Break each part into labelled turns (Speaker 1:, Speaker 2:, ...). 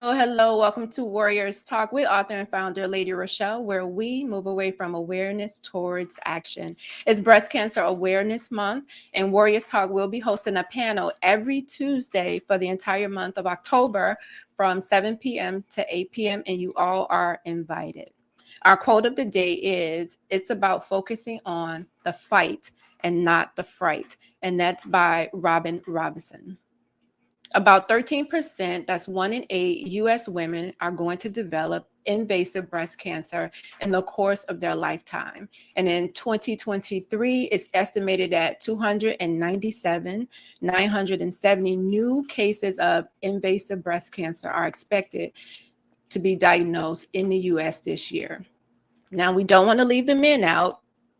Speaker 1: Hello. Welcome to Warriors Talk with author and founder Lady Rochelle, where we move away from awareness towards action. It's Breast Cancer Awareness Month, and Warriors Talk will be hosting a panel every Tuesday for the entire month of October from 7 p.m. to 8 p.m., and you all are invited. Our quote of the day is, "It's about focusing on the fight and not the fright," and that's by Robin Robinson. About 13%, that's 1 in 8 US women, are going to develop invasive breast cancer in the course of their lifetime. And in 2023, it's estimated that 970 new cases of invasive breast cancer are expected to be diagnosed in the US this year. Now, we don't want to leave the men out.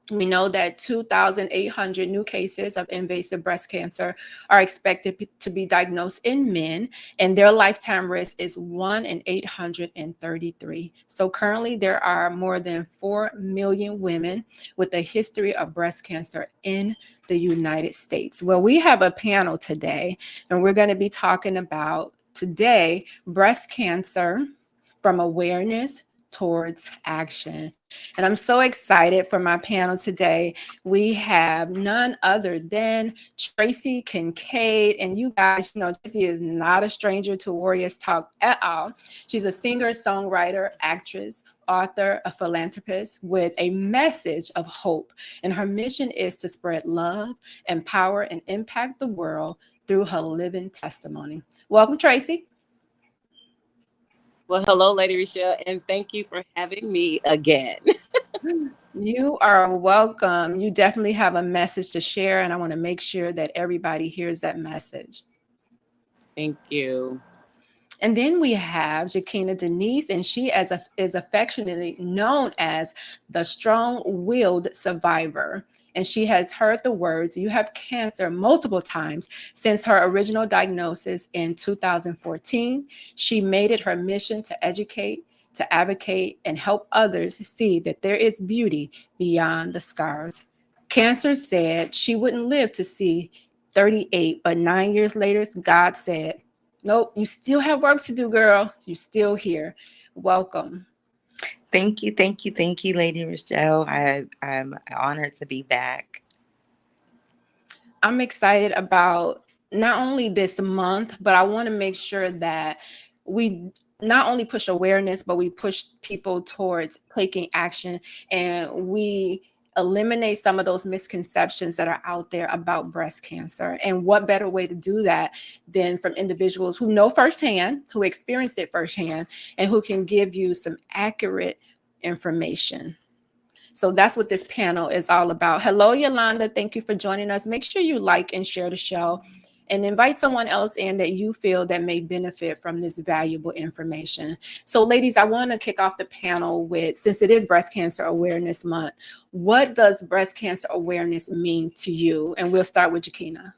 Speaker 1: We know that 2,800 new cases of invasive breast cancer are expected to be diagnosed in men, and their lifetime risk is 1 in 833. So currently, there are more than 4 million women with a history of breast cancer in the United States. Well, we have a panel today, and we're going to be talking about today breast cancer from awareness towards action. And I'm so excited for my panel today. We have none other than Tracy Kincaide. And you guys, Tracy is not a stranger to Warriors Talk at all. She's a singer, songwriter, actress, author, a philanthropist with a message of hope. And her mission is to spread love, empower, and impact the world through her living testimony. Welcome, Tracy.
Speaker 2: Well, hello, Lady Rochelle, and thank you for having me again.
Speaker 1: You are welcome. You definitely have a message to share, and I want to make sure that everybody hears that message.
Speaker 2: Thank you.
Speaker 1: And then we have Jackinah Denise, and she is affectionately known as the strong-willed survivor. And she has heard the words, "You have cancer," multiple times since her original diagnosis in 2014. She made it her mission to educate, to advocate, and help others see that there is beauty beyond the scars. Cancer said she wouldn't live to see 38, but 9 years later, God said, "Nope, you still have work to do, girl. You're still here." Welcome.
Speaker 3: Thank you, Lady Rochelle. I'm honored to be back.
Speaker 1: I'm excited about not only this month, but I want to make sure that we not only push awareness, but we push people towards taking action, and we eliminate some of those misconceptions that are out there about breast cancer. And what better way to do that than from individuals who know firsthand, who experienced it firsthand, and who can give you some accurate information. So that's what this panel is all about. Hello, Yolanda. Thank you for joining us. Make sure you like and share the show and invite someone else in that you feel that may benefit from this valuable information. So ladies, I want to kick off the panel with, since it is Breast Cancer Awareness Month, what does breast cancer awareness mean to you? And we'll start with Jackinah.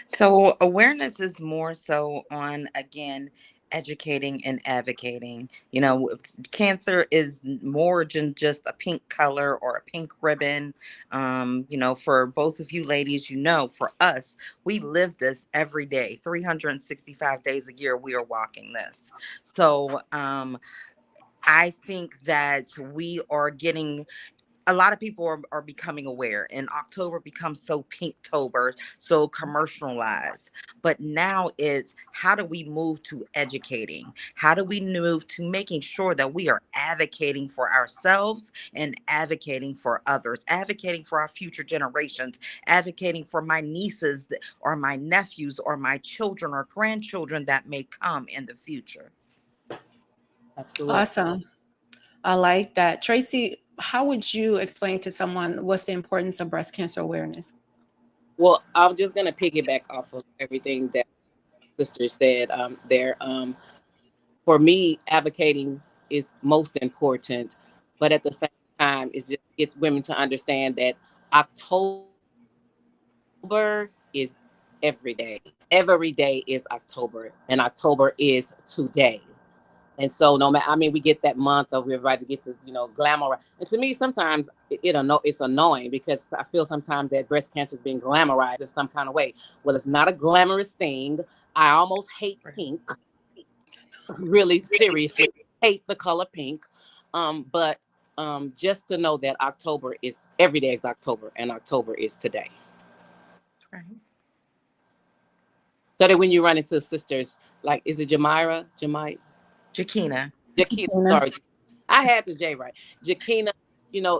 Speaker 3: So awareness is more so on, again, educating and advocating. Cancer is more than just a pink color or a pink ribbon. For both of you ladies, for us, we live this every day, 365 days a year, we are walking this. So I think that we are getting, a lot of people are becoming aware, and October becomes so pinktober, so commercialized. But now it's, how do we move to educating? How do we move to making sure that we are advocating for ourselves and advocating for others, advocating for our future generations, advocating for my nieces or my nephews or my children or grandchildren that may come in the future?
Speaker 2: Absolutely.
Speaker 1: Awesome. I like that. Tracy, how would you explain to someone what's the importance of breast cancer awareness?
Speaker 2: Well, I'm just going to piggyback off of everything that sister said there. For me, advocating is most important, but at the same time, it's just get women to understand that October is every day. Every day is October, and October is today. And so, no matter, I mean, we get that month of everybody get to, glamour. And to me, sometimes it's annoying, because I feel sometimes that breast cancer is being glamorized in some kind of way. Well, it's not a glamorous thing. I almost hate pink. really seriously hate the color pink. But just to know that October is every day is October, and October is today.
Speaker 3: Right.
Speaker 2: So that when you run into sisters, like, is it Jemai,
Speaker 3: Jackinah.
Speaker 2: Jackinah? Sorry, I had the J right. Jackinah.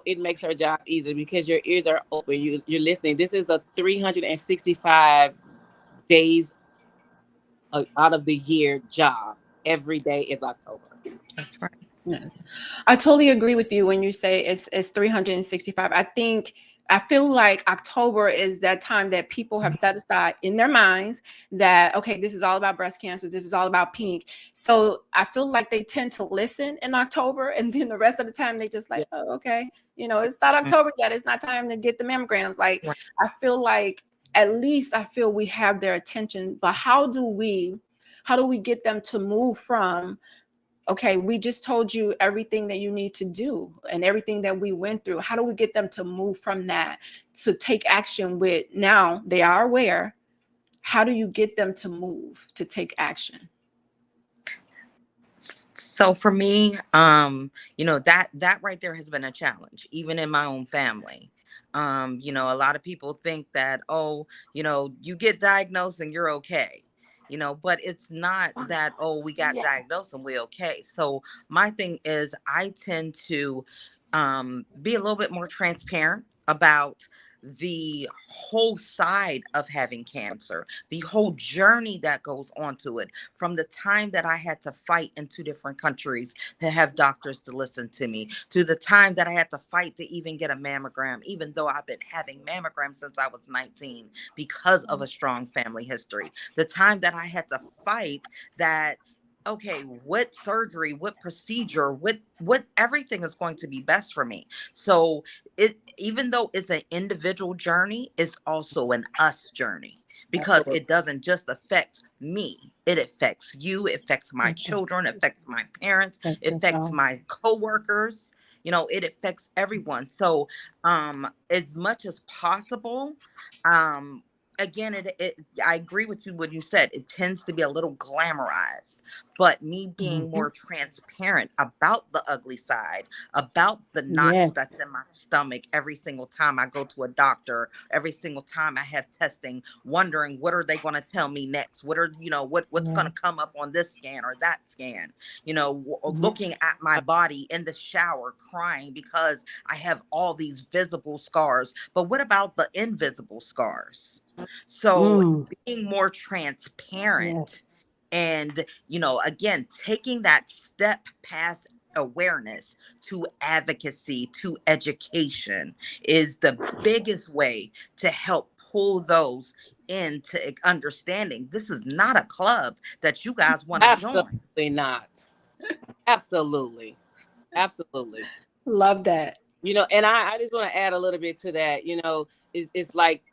Speaker 2: It makes her job easy because your ears are open. You're listening. This is a 365 days out of the year job. Every day is October.
Speaker 3: That's right.
Speaker 1: Yes. I totally agree with you when you say it's 365. I feel like October is that time that people have set aside in their minds that, okay, this is all about breast cancer. This is all about pink. So I feel like they tend to listen in October, and then the rest of the time they just like, oh, okay, it's not October yet. It's not time to get the mammograms. Like,
Speaker 3: Right.
Speaker 1: I feel like at least I feel we have their attention, but how do we get them to move from, okay, we just told you everything that you need to do and everything that we went through. How do we get them to move from that to take action with, now they are aware? How do you get them to move to take action?
Speaker 3: So for me, that right there has been a challenge, even in my own family. A lot of people think that, oh, you get diagnosed and you're okay. But it's not that, oh, we got diagnosed and we're okay. So my thing is, I tend to be a little bit more transparent about the whole side of having cancer, the whole journey that goes on to it, from the time that I had to fight in 2 different countries to have doctors to listen to me, to the time that I had to fight to even get a mammogram, even though I've been having mammograms since I was 19 because of a strong family history. The time that I had to fight that, okay, what surgery, what procedure, what everything is going to be best for me. So it, even though it's an individual journey, it's also an us journey, because
Speaker 2: Absolutely.
Speaker 3: it doesn't just affect me. It affects you, it affects my children, it affects my parents, it affects my coworkers, it affects everyone. So as much as possible, again, I agree with you when you said it tends to be a little glamorized, but me being more transparent about the ugly side, about the knots that's in my stomach every single time I go to a doctor, every single time I have testing, wondering what are they going to tell me next? What are, what's going to come up on this scan or that scan? Looking at my body in the shower, crying because I have all these visible scars. But what about the invisible scars? So being more transparent and, again, taking that step past awareness to advocacy, to education is the biggest way to help pull those into understanding this is not a club that you guys want to join.
Speaker 2: Absolutely not. Absolutely. Absolutely.
Speaker 1: Love that.
Speaker 2: And I just want to add a little bit to that. It's like,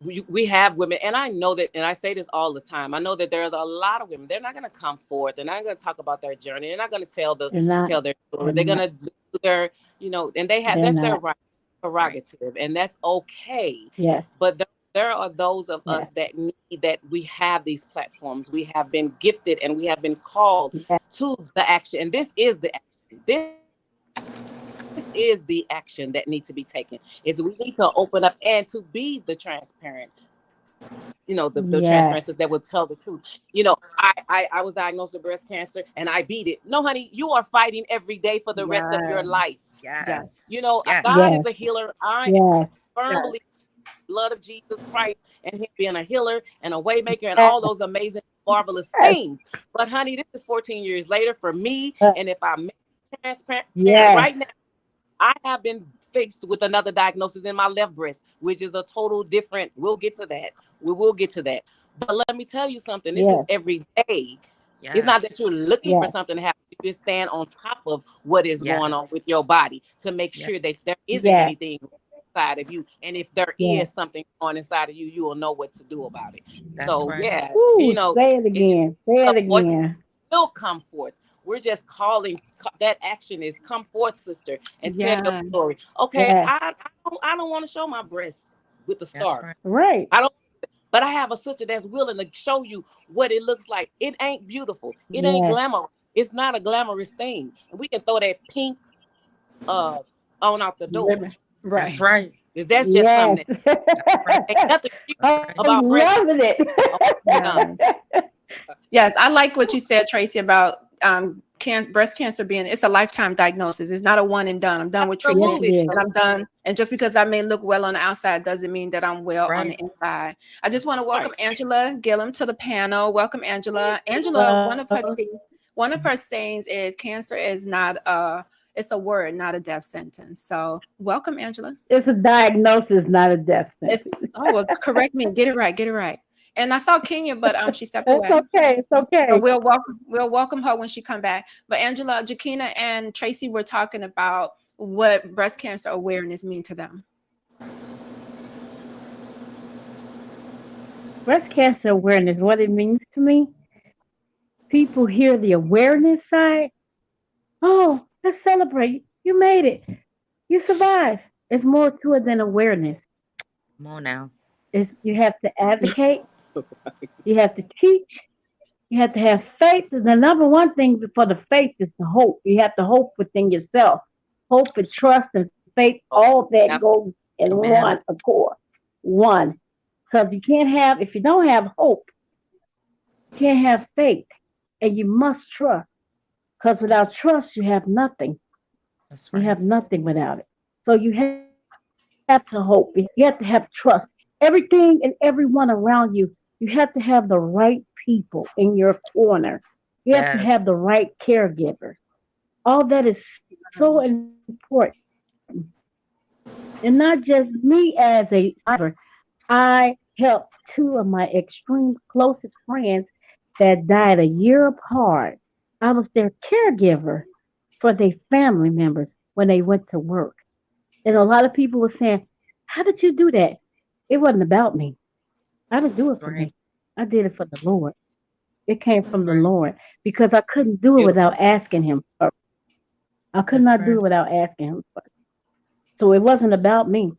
Speaker 2: we have women, and I know that, and I say this all the time. I know that there's a lot of women. They're not going to come forth. They're not going to talk about their journey. They're not going to tell their story. They're going to do their, and that's their right, prerogative, and that's okay.
Speaker 4: Yeah.
Speaker 2: But there are those of us that need, that we have these platforms. We have been gifted and we have been called to the action. And this is the action. This is the action that needs to be taken. Is we need to open up and to be the transparent, the transparency that will tell the truth. I was diagnosed with breast cancer and I beat it. No, honey, you are fighting every day for the rest of your life.
Speaker 3: Yes.
Speaker 2: God is a healer. I firmly believe the blood of Jesus Christ and him being a healer and a way maker and all those amazing, marvelous things. But honey, this is 14 years later for me. And if I'm transparent right now, I have been faced with another diagnosis in my left breast, which is a total different. We'll get to that. We will get to that. But let me tell you something. This is every day.
Speaker 3: Yes.
Speaker 2: It's not that you're looking for something to happen. You just stand on top of what is going on with your body to make sure that there isn't anything inside of you. And if there is something on inside of you, you will know what to do about it.
Speaker 3: That's right.
Speaker 4: Ooh, say it again. Say it again.
Speaker 2: Will come forth. We're just calling, that action is come forth, sister, and tell your story. Okay, I don't want to show my breast with the scar.
Speaker 4: Right.
Speaker 2: I don't. But I have a sister that's willing to show you what it looks like. It ain't beautiful. It ain't
Speaker 4: Yes.
Speaker 2: glamorous. It's not a glamorous thing. And we can throw that pink uh on out the door.
Speaker 1: Ribbon.
Speaker 3: That's
Speaker 1: Right.
Speaker 3: right.
Speaker 2: Because that's just
Speaker 4: Yes.
Speaker 2: something
Speaker 3: That's right.
Speaker 2: that ain't nothing cute
Speaker 3: That's right.
Speaker 4: I'm
Speaker 2: about breast.
Speaker 4: loving it.
Speaker 2: Oh,
Speaker 1: Yeah. Yes, I like what you said, Tracy, about breast cancer being, it's a lifetime diagnosis. It's not a one and done. I'm done with
Speaker 4: Yes,
Speaker 1: treatment
Speaker 4: it
Speaker 2: absolutely.
Speaker 4: is.
Speaker 1: and I'm done. And just because I may look well on the outside doesn't mean that I'm well on the
Speaker 3: Right.
Speaker 1: inside. I just want to welcome
Speaker 2: Right.
Speaker 1: Angela Gilliam to the panel. Welcome, Angela. Angela, one of her sayings is cancer is not it's a word, not a death sentence. So welcome, Angela.
Speaker 4: It's a diagnosis, not a death
Speaker 1: It's,
Speaker 4: sentence.
Speaker 1: oh, well, correct me. Get it right. Get it right. And I saw Kenya, but she stepped
Speaker 4: It's
Speaker 1: away.
Speaker 4: okay. It's
Speaker 1: So
Speaker 4: okay.
Speaker 1: we'll welcome her when she come back. But Angela, Jackinah, and Tracy were talking about what breast cancer awareness mean to them.
Speaker 4: Breast cancer awareness, what it means to me, people hear the awareness side. Oh, let's celebrate. You made it. You survived. It's more to it than awareness.
Speaker 3: Come on now.
Speaker 4: You have to advocate. You have to teach. You have to have faith. The number one thing for the faith is the hope. You have to hope within yourself. Hope and trust and faith, all that
Speaker 2: Absolutely.
Speaker 4: goes in
Speaker 3: Amen.
Speaker 4: one accord. One. Because if you don't have hope, you can't have faith. And you must trust. Because without trust, you have nothing.
Speaker 3: That's
Speaker 4: You
Speaker 3: right.
Speaker 4: have nothing without it. So you have to hope. You have to have trust. Everything and everyone around you, you have to have the right people in your corner. You have to have the
Speaker 3: Yes.
Speaker 4: right caregivers. All that is so important. And not just me as a survivor. I helped two of my extreme closest friends that died a year apart. I was their caregiver for their family members when they went to work. And a lot of people were saying, how did you do that? It wasn't about me. I didn't do it
Speaker 3: That's
Speaker 4: for
Speaker 3: right.
Speaker 4: me. I did it for the Lord. It came
Speaker 3: That's
Speaker 4: from the
Speaker 3: right.
Speaker 4: Lord because I couldn't do it
Speaker 2: Beautiful.
Speaker 4: without asking Him first. I could
Speaker 3: That's
Speaker 4: not do
Speaker 3: right.
Speaker 4: it without asking Him first. So it wasn't about me.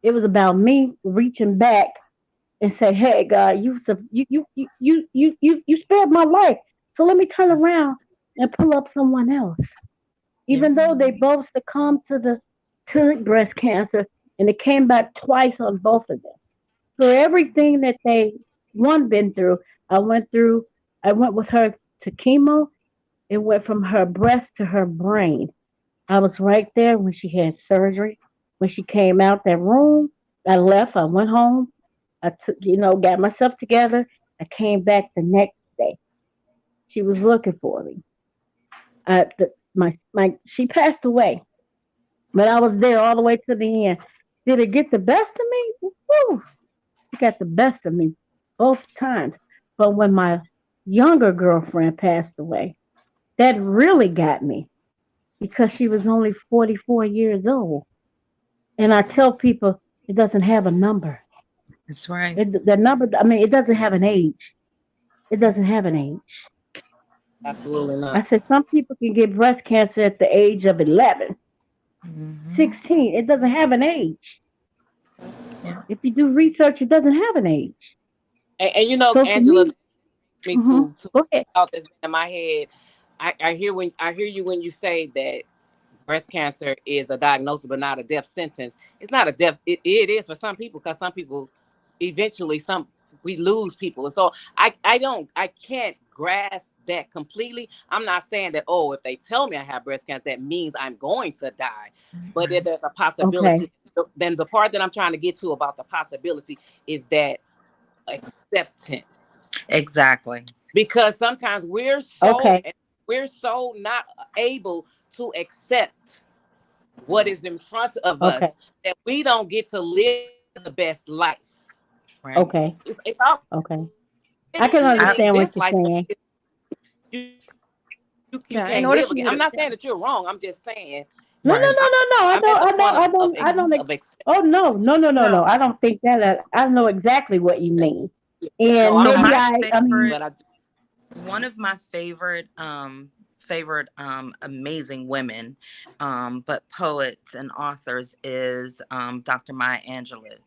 Speaker 4: It was about me reaching back and say, "Hey, God, you spared my life. So let me turn
Speaker 3: That's
Speaker 4: around and pull up someone else."
Speaker 3: yeah.
Speaker 4: Even though they both succumbed to breast cancer, and it came back twice on both of them. So everything that one been through, I went through. I went with her to chemo. It went from her breast to her brain. I was right there when she had surgery. When she came out that room, I left. I went home. I took, got myself together. I came back the next day. She was looking for me. She passed away, but I was there all the way to the end. Did it get the best of me? Woo! It got the best of me both times. But when my younger girlfriend passed away, that really got me because she was only 44 years old. And I tell people it doesn't have a number.
Speaker 3: That's right.
Speaker 4: The number, I mean, it doesn't have an age. It doesn't have an age.
Speaker 2: Absolutely
Speaker 4: I
Speaker 2: not.
Speaker 4: said some people can get breast cancer at the age of 11,
Speaker 3: Mm-hmm.
Speaker 4: 16. It doesn't have an age.
Speaker 3: Yeah.
Speaker 4: If you do research, it doesn't have an age.
Speaker 2: And
Speaker 4: So for
Speaker 2: Angela,
Speaker 4: me,
Speaker 2: me
Speaker 4: hmm
Speaker 2: to
Speaker 4: go ahead.
Speaker 2: thought that's been in my head. I hear you when you say that breast cancer is a diagnosis but not a death sentence. It's not a death. It is for some people because some people eventually we lose people. And so I can't grasp that completely. I'm not saying that, oh, if they tell me I have breast cancer, that means I'm going to die. But if
Speaker 3: Right.
Speaker 2: there's a
Speaker 4: Okay.
Speaker 2: possibility, then the part that I'm trying to get to about the possibility is that acceptance,
Speaker 3: Exactly.
Speaker 2: because sometimes
Speaker 4: Okay.
Speaker 2: we're so not able to accept what is in front of
Speaker 4: Okay.
Speaker 2: us that we don't get to live the best life.
Speaker 3: Right.
Speaker 4: Okay.
Speaker 2: It's already
Speaker 4: Okay. I can
Speaker 2: in
Speaker 3: I,
Speaker 4: understand what
Speaker 2: this
Speaker 4: you're
Speaker 2: life, but
Speaker 4: saying.
Speaker 2: you
Speaker 1: Yeah, in
Speaker 2: can't
Speaker 1: order
Speaker 2: live
Speaker 1: for
Speaker 2: again.
Speaker 1: you
Speaker 2: I'm
Speaker 1: to,
Speaker 2: not
Speaker 1: yeah.
Speaker 2: saying that you're wrong. I'm just saying
Speaker 4: No, no,
Speaker 3: right.
Speaker 4: no, no, no.
Speaker 2: I'm at the point
Speaker 4: I don't.
Speaker 2: of acceptance.
Speaker 4: Oh no, no, no, no, no.
Speaker 1: No,
Speaker 4: I don't think that. I know exactly what you mean,
Speaker 2: So
Speaker 4: and
Speaker 2: I'm
Speaker 3: So
Speaker 2: not,
Speaker 4: maybe
Speaker 3: my
Speaker 4: I mean,
Speaker 3: favorite,
Speaker 2: but I
Speaker 3: one of my favorite favorite amazing women, but poets and authors is Dr. Maya Angelou.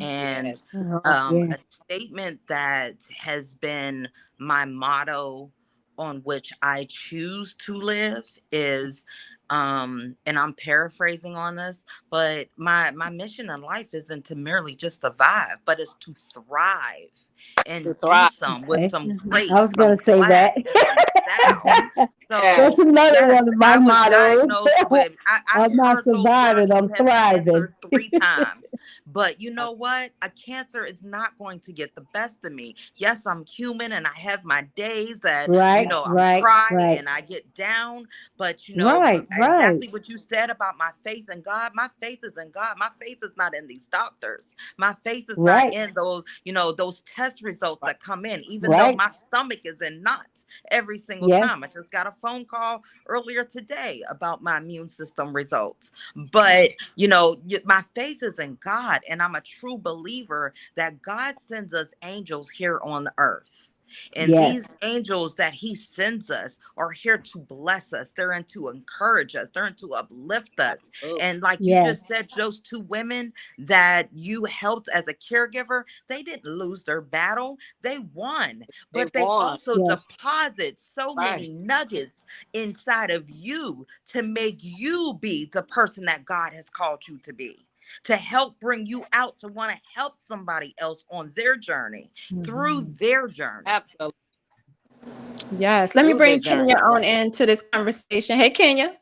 Speaker 3: And
Speaker 2: Yes.
Speaker 4: Oh, yeah.
Speaker 3: a statement that has been my motto on which I choose to live is, and I'm paraphrasing on this, but my mission in life isn't to merely just survive, but it's to thrive and
Speaker 2: To
Speaker 3: do
Speaker 2: thrive.
Speaker 3: some with
Speaker 4: Okay.
Speaker 3: some
Speaker 4: I
Speaker 3: grace,
Speaker 4: was
Speaker 3: some
Speaker 4: gonna say that.
Speaker 3: class, and some style.
Speaker 2: Yes.
Speaker 4: That's
Speaker 3: So
Speaker 4: another one
Speaker 3: yes,
Speaker 4: of my
Speaker 3: I was
Speaker 4: mottos.
Speaker 3: diagnosed with, I've
Speaker 4: I'm not
Speaker 3: heard those words,
Speaker 4: surviving,
Speaker 3: you
Speaker 4: I'm
Speaker 3: have
Speaker 4: thriving.
Speaker 3: cancer 3 times. But you know what? A cancer is not going to get the best of me. Yes, I'm human and I have my days that,
Speaker 4: Right,
Speaker 3: I'm
Speaker 4: right,
Speaker 3: cry
Speaker 4: right,
Speaker 3: and I get down. But
Speaker 4: right, right.
Speaker 3: exactly what you said about my faith in God, my faith is in God. My faith is not in these doctors. My faith is not
Speaker 4: Right,
Speaker 3: in those, those test results
Speaker 2: Right.
Speaker 3: that come in, even though
Speaker 4: right.
Speaker 3: my stomach is in knots every single
Speaker 4: Yes.
Speaker 3: time. I just got a phone call earlier today about my immune system results. But, my faith is in God, and I'm a true believer that God sends us angels here on earth. And
Speaker 4: Yes.
Speaker 3: these angels that he sends us are here to bless us. They're in to encourage us. They're in to uplift us.
Speaker 2: Absolutely.
Speaker 3: And like you
Speaker 4: Yes.
Speaker 3: just said, those 2 women that you helped as a caregiver, they didn't lose their battle. They won,
Speaker 2: They
Speaker 3: but they
Speaker 2: won.
Speaker 3: also
Speaker 4: Yes.
Speaker 3: deposit so many
Speaker 2: Right.
Speaker 3: nuggets inside of you to make you be the person that God has called you to be, to help bring you out, to want to help somebody else on their journey, through
Speaker 4: Hmm.
Speaker 3: their journey.
Speaker 2: Absolutely.
Speaker 1: Yes. Let me
Speaker 2: Through their
Speaker 1: bring
Speaker 2: journey.
Speaker 1: Kenya on into this conversation. Hey, Kenya.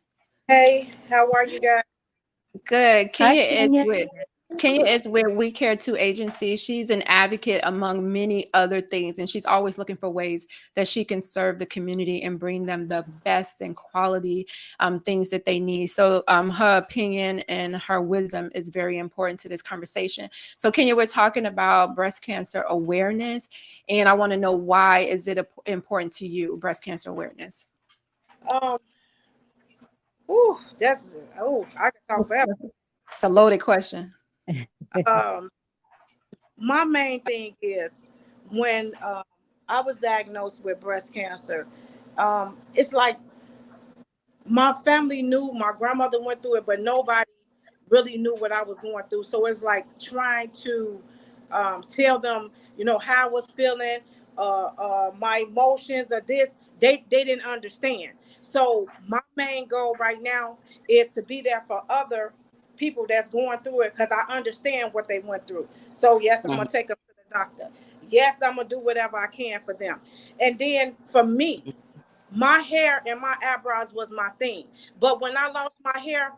Speaker 5: Hey, how are you guys?
Speaker 1: Good.
Speaker 4: Hi,
Speaker 1: Kenya is
Speaker 4: Kenya.
Speaker 1: with We Care To agency. She's an advocate among many other things, and she's always looking for ways that she can serve the community and bring them the best and quality things that they need. So her opinion and her wisdom is very important to this conversation. So Kenya, we're talking about breast cancer awareness, and I want to know, why is it important to you, breast cancer awareness?
Speaker 5: Um, I can talk forever.
Speaker 1: It's a loaded question.
Speaker 5: Um, my main thing is when I was diagnosed with breast cancer, it's like my family knew, my grandmother went through it, but nobody really knew what I was going through. So it's like trying to tell them, how I was feeling, my emotions, or this. They didn't understand. So my main goal right now is to be there for other people that's going through it, because I understand what they went through. So yes, I'm gonna
Speaker 2: Mhm.
Speaker 5: take them to the doctor. Yes, I'm gonna do whatever I can for them. And then for me, my hair and my eyebrows was my thing. But when I lost my hair,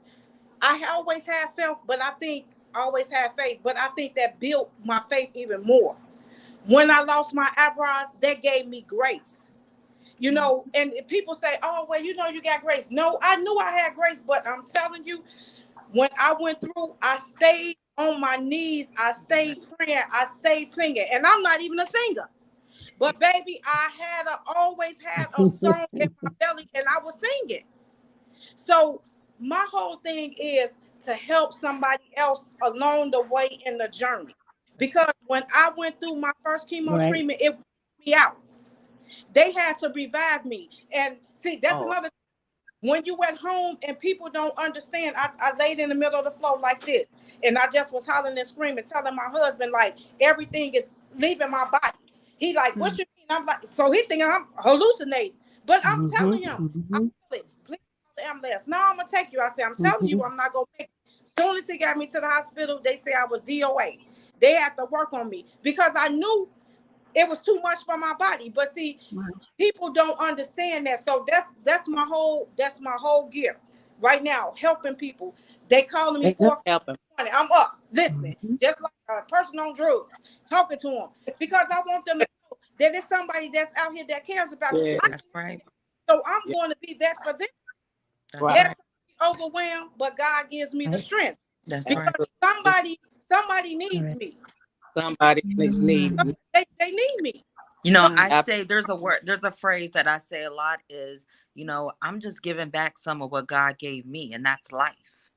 Speaker 5: I always had faith, but I think always had faith, but I think that built my faith even more. When I lost my eyebrows, that gave me grace. And people say, "Oh, well, you got grace." No, I knew I had grace, but I'm telling you, when I went through, I stayed on my knees, I stayed praying, I stayed singing, and I'm not even a singer. But baby, always had a song in my belly, and I was singing. So my whole thing is to help somebody else along the way in the journey. Because when I went through my first chemo
Speaker 4: Right.
Speaker 5: treatment, it put me out. They had to revive me. And see, that's
Speaker 2: Oh,
Speaker 5: another. When you went home and people don't understand, I laid in the middle of the floor like this. And I just was hollering and screaming, telling my husband, like, everything is leaving my body. He like, what you mean? I'm like, so he thinking I'm hallucinating. But I'm
Speaker 4: Hmm.
Speaker 5: telling him, I
Speaker 4: Hmm.
Speaker 5: feel it. Please call the ambulance. No, I'm going to take you. I said, I'm telling
Speaker 4: Hmm.
Speaker 5: you, I'm not going to make it. As soon as he got me to the hospital, they say I was DOA. They had to work on me because I knew it was too much for my body. But see, people don't understand that. So that's my whole gear right now, helping people. They calling me
Speaker 4: Yep.
Speaker 5: 4
Speaker 2: helping.
Speaker 5: o'clock. I'm up listening,
Speaker 4: Hmm.
Speaker 5: just like a person on drugs, talking to them, because I want them to know that there's somebody that's out here that cares about you.
Speaker 2: Yeah.
Speaker 5: I
Speaker 3: That's right.
Speaker 5: So I'm
Speaker 2: Yeah.
Speaker 5: going to be there for them.
Speaker 3: That's
Speaker 2: Right.
Speaker 5: Yes,
Speaker 3: right.
Speaker 5: I'm overwhelmed, but God gives me the
Speaker 4: Right.
Speaker 5: strength,
Speaker 3: That's right.
Speaker 5: because
Speaker 2: Absolutely.
Speaker 5: somebody needs
Speaker 4: Right.
Speaker 5: me.
Speaker 2: Somebody in his need.
Speaker 4: Mm.
Speaker 5: They need me. So
Speaker 1: Right.
Speaker 3: I say there's a word, there's a phrase that I say a lot is, I'm just giving back some of what God gave me, and that's life.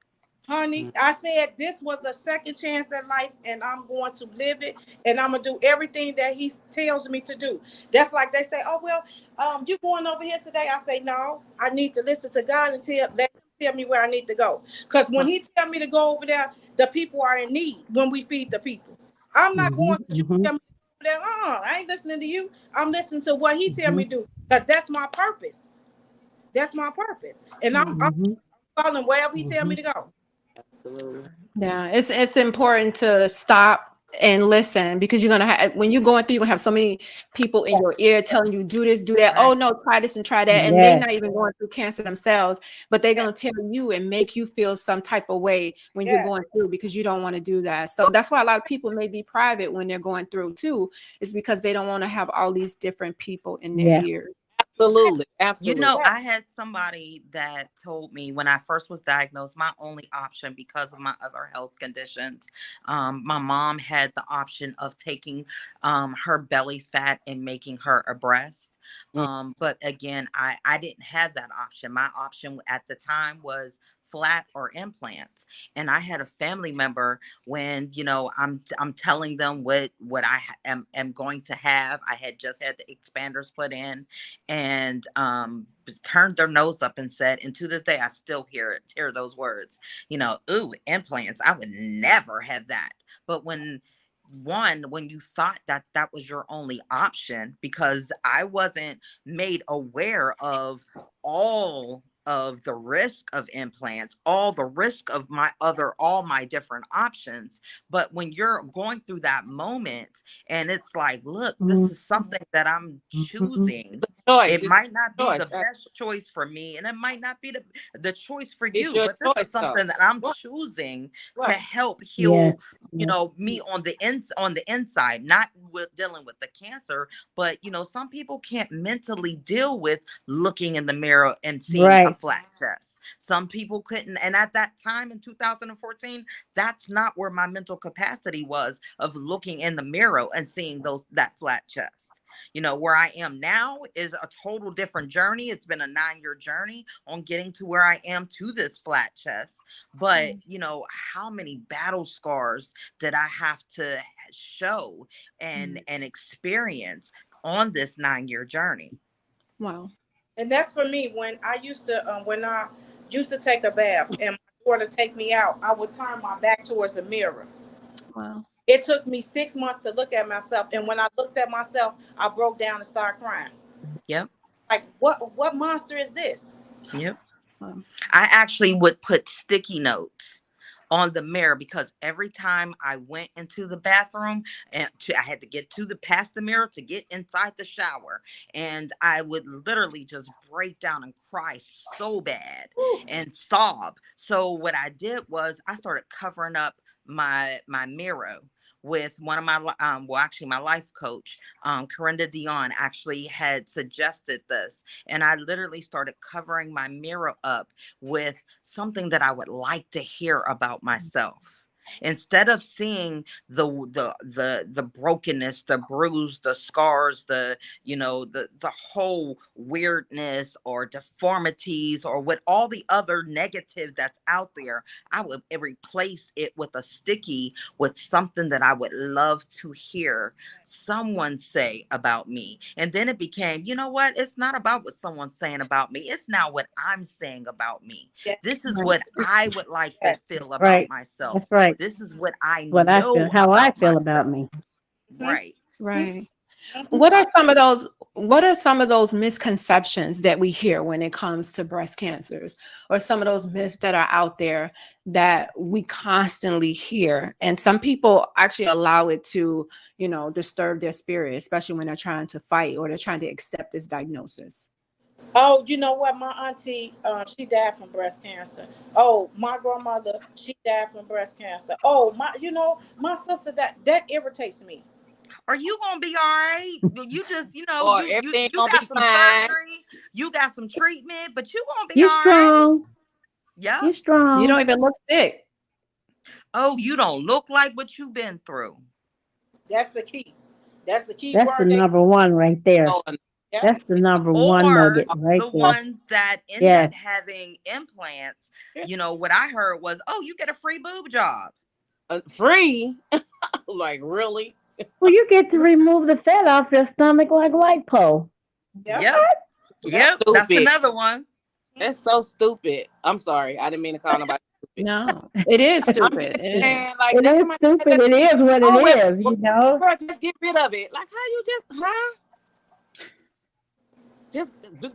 Speaker 5: Honey, I said this was a second chance at life, and I'm going to live it, and I'm gonna do everything that he tells me to do. That's like they say, oh well, you going over here today? I say no. I need to listen to God and let him tell me where I need to go. Because when he tell me to go over there, the people are in need. When we feed the people, I'm not going because you tell me to go over there. I ain't listening to you. I'm listening to what he tell me to do, because that's my purpose. That's my purpose, and I'm following wherever he tell me to go.
Speaker 2: Absolutely.
Speaker 1: Yeah, it's important to stop and listen, because you're gonna have, when you're going through, you're gonna have so many people in your ear telling you do this, do that. Oh no, try this and try that, and they're not even going through cancer themselves, but they're gonna tell you and make you feel some type of way when you're going through, because you don't want to do that. So that's why a lot of people may be private when they're going through too, is because they don't want to have all these different people in their ears.
Speaker 2: Absolutely.
Speaker 3: You
Speaker 2: Absolutely.
Speaker 3: know, I had somebody that told me when I first was diagnosed, my only option because of my other health conditions, my mom had the option of taking her belly fat and making her a breast. But again, I didn't have that option. My option at the time was flat or implants. And I had a family member when, you know, I'm telling them what am going to have. I had just had the expanders put in, and turned their nose up and said, and to this day I still hear those words, you know, ooh, implants, I would never have that. But when you thought that that was your only option, because I wasn't made aware of all of the risk of implants, all the risk of all my different options. But when you're going through that moment and it's like, look, this is something that I'm choosing. It might not be the best choice for me, and it might not be the choice for you, but this is something that I'm choosing to help heal, you know, me on the inside, not with dealing with the cancer. But you know, some people can't mentally deal with looking in the mirror and seeing a flat chest. Some people couldn't, and at that time in 2014, that's not where my mental capacity was, of looking in the mirror and seeing that flat chest. You know, where I am now is a total different journey. It's been a 9-year journey on getting to where I am, to this flat chest. But, you know, how many battle scars did I have to show and experience on this 9-year journey?
Speaker 1: Wow.
Speaker 5: And that's for me. When I used to take a bath and my daughter take me out, I would turn my back towards the mirror.
Speaker 1: Wow.
Speaker 5: It took me 6 months to look at myself, and when I looked at myself, I broke down and started crying.
Speaker 3: Yep.
Speaker 5: Like, what monster is this?
Speaker 3: Yep.
Speaker 1: Wow.
Speaker 3: I actually would put sticky notes on the mirror, because every time I went into the bathroom and I had to get past the mirror to get inside the shower, and I would literally just break down and cry so bad and sob. So what I did was I started covering up my mirror with one of my my life coach, Corinda Dion, actually had suggested this, and I literally started covering my mirror up with something that I would like to hear about myself. Instead of seeing the brokenness, the bruise, the scars, the whole weirdness or deformities or what all the other negative that's out there, I would replace it with a sticky, with something that I would love to hear someone say about me. And then it became, you know what? It's not about what someone's saying about me. It's now what I'm saying about me.
Speaker 5: Yes.
Speaker 3: This is what I would like to feel about
Speaker 4: Right.
Speaker 3: myself.
Speaker 4: That's right.
Speaker 3: This is what I
Speaker 4: What I feel,
Speaker 3: know
Speaker 4: how I
Speaker 3: about
Speaker 4: feel about
Speaker 3: myself.
Speaker 4: me.
Speaker 3: Right.
Speaker 1: Right. What are some of those misconceptions that we hear when it comes to breast cancers, or some of those myths that are out there that we constantly hear? And some people actually allow it to, you know, disturb their spirit, especially when they're trying to fight or they're trying to accept this diagnosis.
Speaker 5: Oh, you know what? My auntie, she died from breast cancer. Oh, my grandmother, she died from breast cancer. Oh, my sister, that irritates me.
Speaker 3: Are you gonna be all right? You just,
Speaker 2: Or
Speaker 3: you
Speaker 2: everything gonna
Speaker 3: got
Speaker 2: be
Speaker 3: some
Speaker 2: fine.
Speaker 3: surgery, you got some treatment, but you gonna be
Speaker 4: You
Speaker 3: all right.
Speaker 4: strong.
Speaker 3: Yep.
Speaker 4: You
Speaker 1: You
Speaker 4: strong.
Speaker 1: don't even look sick.
Speaker 3: Oh, you don't look like what you've been through.
Speaker 5: That's the key. That's the key
Speaker 4: That's the
Speaker 5: word.
Speaker 4: number one right there.
Speaker 2: Oh,
Speaker 5: Yeah.
Speaker 4: That's the number one
Speaker 3: Or
Speaker 4: nugget right
Speaker 3: the
Speaker 4: there.
Speaker 3: ones that end
Speaker 4: Yes.
Speaker 3: up having implants. You know, what I heard was, oh, you get a free boob job.
Speaker 2: Free? Like, really?
Speaker 4: Well, you get to remove the fat off your stomach like lipo.
Speaker 5: Yep.
Speaker 3: Yep.
Speaker 2: That's
Speaker 3: Yep. That's
Speaker 2: stupid.
Speaker 3: another one.
Speaker 2: That's so stupid. I'm sorry. I didn't mean to call nobody stupid.
Speaker 1: No, it is
Speaker 2: I'm
Speaker 1: stupid.
Speaker 2: just
Speaker 1: It is.
Speaker 2: saying, like,
Speaker 4: It
Speaker 2: that's
Speaker 4: is
Speaker 2: somebody
Speaker 4: stupid.
Speaker 2: that
Speaker 4: It is what it
Speaker 2: oh, well,
Speaker 4: is, you know.
Speaker 2: girl, just get rid of it. Like, how you just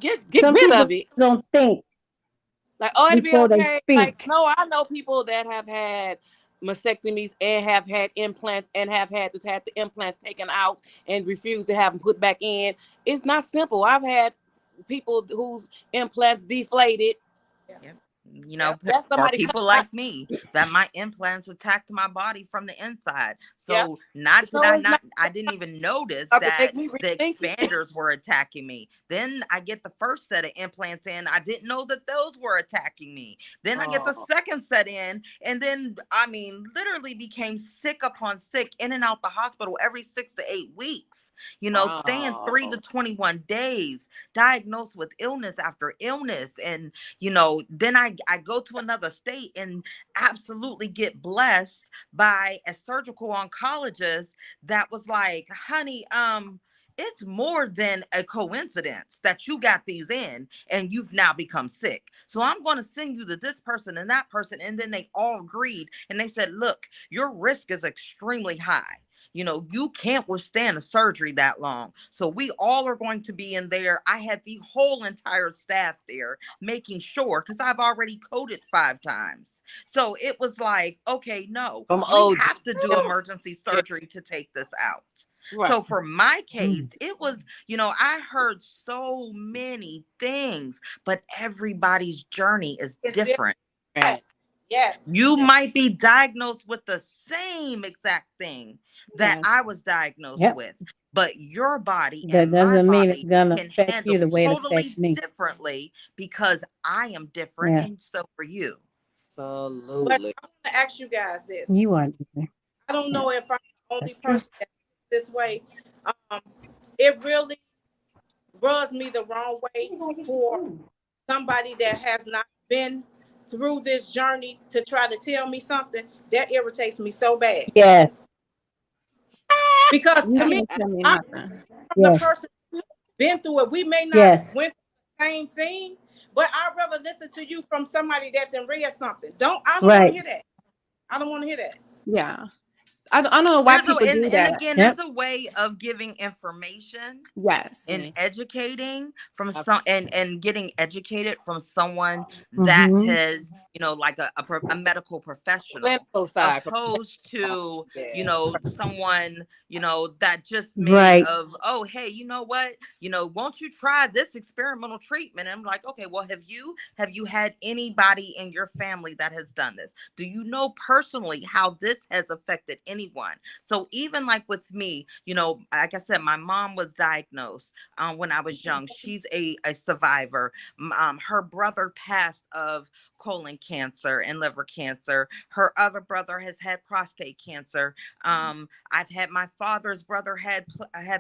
Speaker 2: get
Speaker 4: Some
Speaker 2: rid
Speaker 4: people
Speaker 2: of it.
Speaker 4: don't think
Speaker 2: Like, oh, it'll be
Speaker 4: before they
Speaker 2: okay. Like,
Speaker 4: speak.
Speaker 2: no, I know people that have had mastectomies and have had implants and have had the implants taken out and refused to have them put back in. It's not simple. I've had people whose implants deflated.
Speaker 3: Yep. You know,
Speaker 5: Yep.
Speaker 2: That's
Speaker 3: or
Speaker 2: somebody
Speaker 3: people like me that my implants attacked my body from the inside.
Speaker 2: yeah.
Speaker 3: So not did
Speaker 2: So it's not
Speaker 3: I didn't even notice
Speaker 2: about to
Speaker 3: that
Speaker 2: make me
Speaker 3: the
Speaker 2: rethink it.
Speaker 3: expanders were attacking me. Then I get the first set of implants in. I didn't know that those were attacking me. Then I get the
Speaker 2: Oh,
Speaker 3: second set in, and then I mean literally became sick upon sick, in and out the hospital every 6 to 8 weeks. You know, staying 3 to
Speaker 2: wow.
Speaker 3: 21 days, diagnosed with illness after illness. And you know, then I go to another state and absolutely get blessed by a surgical oncologist that was like, honey, it's more than a coincidence that you got these in and you've now become sick. So I'm going to send you to this person and that person. And then they all agreed and they said, look, your risk is extremely high. You know, you can't withstand a surgery that long. So we all are going to be in there. I had the whole entire staff there making sure, because I've already coded 5 times. So it was like, okay, no,
Speaker 2: From
Speaker 3: we
Speaker 2: OG.
Speaker 3: have to do emergency surgery to take this out.
Speaker 2: Right.
Speaker 3: So for my case,
Speaker 4: Mm.
Speaker 3: it was, you know, I heard so many things, but everybody's journey is
Speaker 5: It's
Speaker 3: different.
Speaker 5: different. Yes.
Speaker 3: You might be diagnosed with the same exact thing that
Speaker 1: Yes.
Speaker 3: I was diagnosed
Speaker 4: Yep.
Speaker 3: with, but your body
Speaker 4: That
Speaker 3: and my
Speaker 4: doesn't mean it's
Speaker 3: body
Speaker 4: gonna
Speaker 3: can
Speaker 4: affect you
Speaker 3: handle
Speaker 4: the way it affects
Speaker 3: totally
Speaker 4: me.
Speaker 3: differently because I am different
Speaker 4: Yeah.
Speaker 3: and so are you.
Speaker 5: But
Speaker 2: Absolutely.
Speaker 5: I want to ask you guys this.
Speaker 4: You are different.
Speaker 5: I don't
Speaker 4: Yeah.
Speaker 5: know if I'm the
Speaker 4: That's
Speaker 5: only
Speaker 4: true.
Speaker 5: person that feels this way. Um, it really rubs me the wrong way for somebody that has not been through this journey to try to tell me something. That irritates me so bad.
Speaker 4: Yes.
Speaker 5: Because
Speaker 1: You
Speaker 5: to me,
Speaker 1: can't tell me
Speaker 5: I'm
Speaker 1: nothing.
Speaker 5: from the
Speaker 4: Yes.
Speaker 5: person who's been through it. We may not
Speaker 4: Yes.
Speaker 5: went through the same thing, but I'd rather listen to you from somebody that then read something. I don't want to
Speaker 4: Right.
Speaker 5: hear that. I don't want to hear that.
Speaker 1: Yeah. I don't know why
Speaker 3: There's a
Speaker 1: people do
Speaker 3: and
Speaker 1: that.
Speaker 3: again,
Speaker 4: Yep.
Speaker 3: there's a way of giving information
Speaker 1: Yes.
Speaker 3: and educating from
Speaker 2: Ab-
Speaker 3: some and getting educated from someone that
Speaker 4: Mm-hmm.
Speaker 3: has, you know, like a medical professional,
Speaker 2: Clinical side.
Speaker 3: opposed to, you
Speaker 2: Yeah.
Speaker 3: know, someone, you know, that just may
Speaker 4: Right.
Speaker 3: of, oh, hey, you know what, you know, won't you try this experimental treatment? And I'm like, okay, well, have you had anybody in your family that has done this? Do you know personally how this has affected anyone? So even like with me, you know, like I said, my mom was diagnosed when I was young. She's a survivor. Her brother passed of colon cancer and liver cancer. Her other brother has had prostate cancer. I've had my father's brother had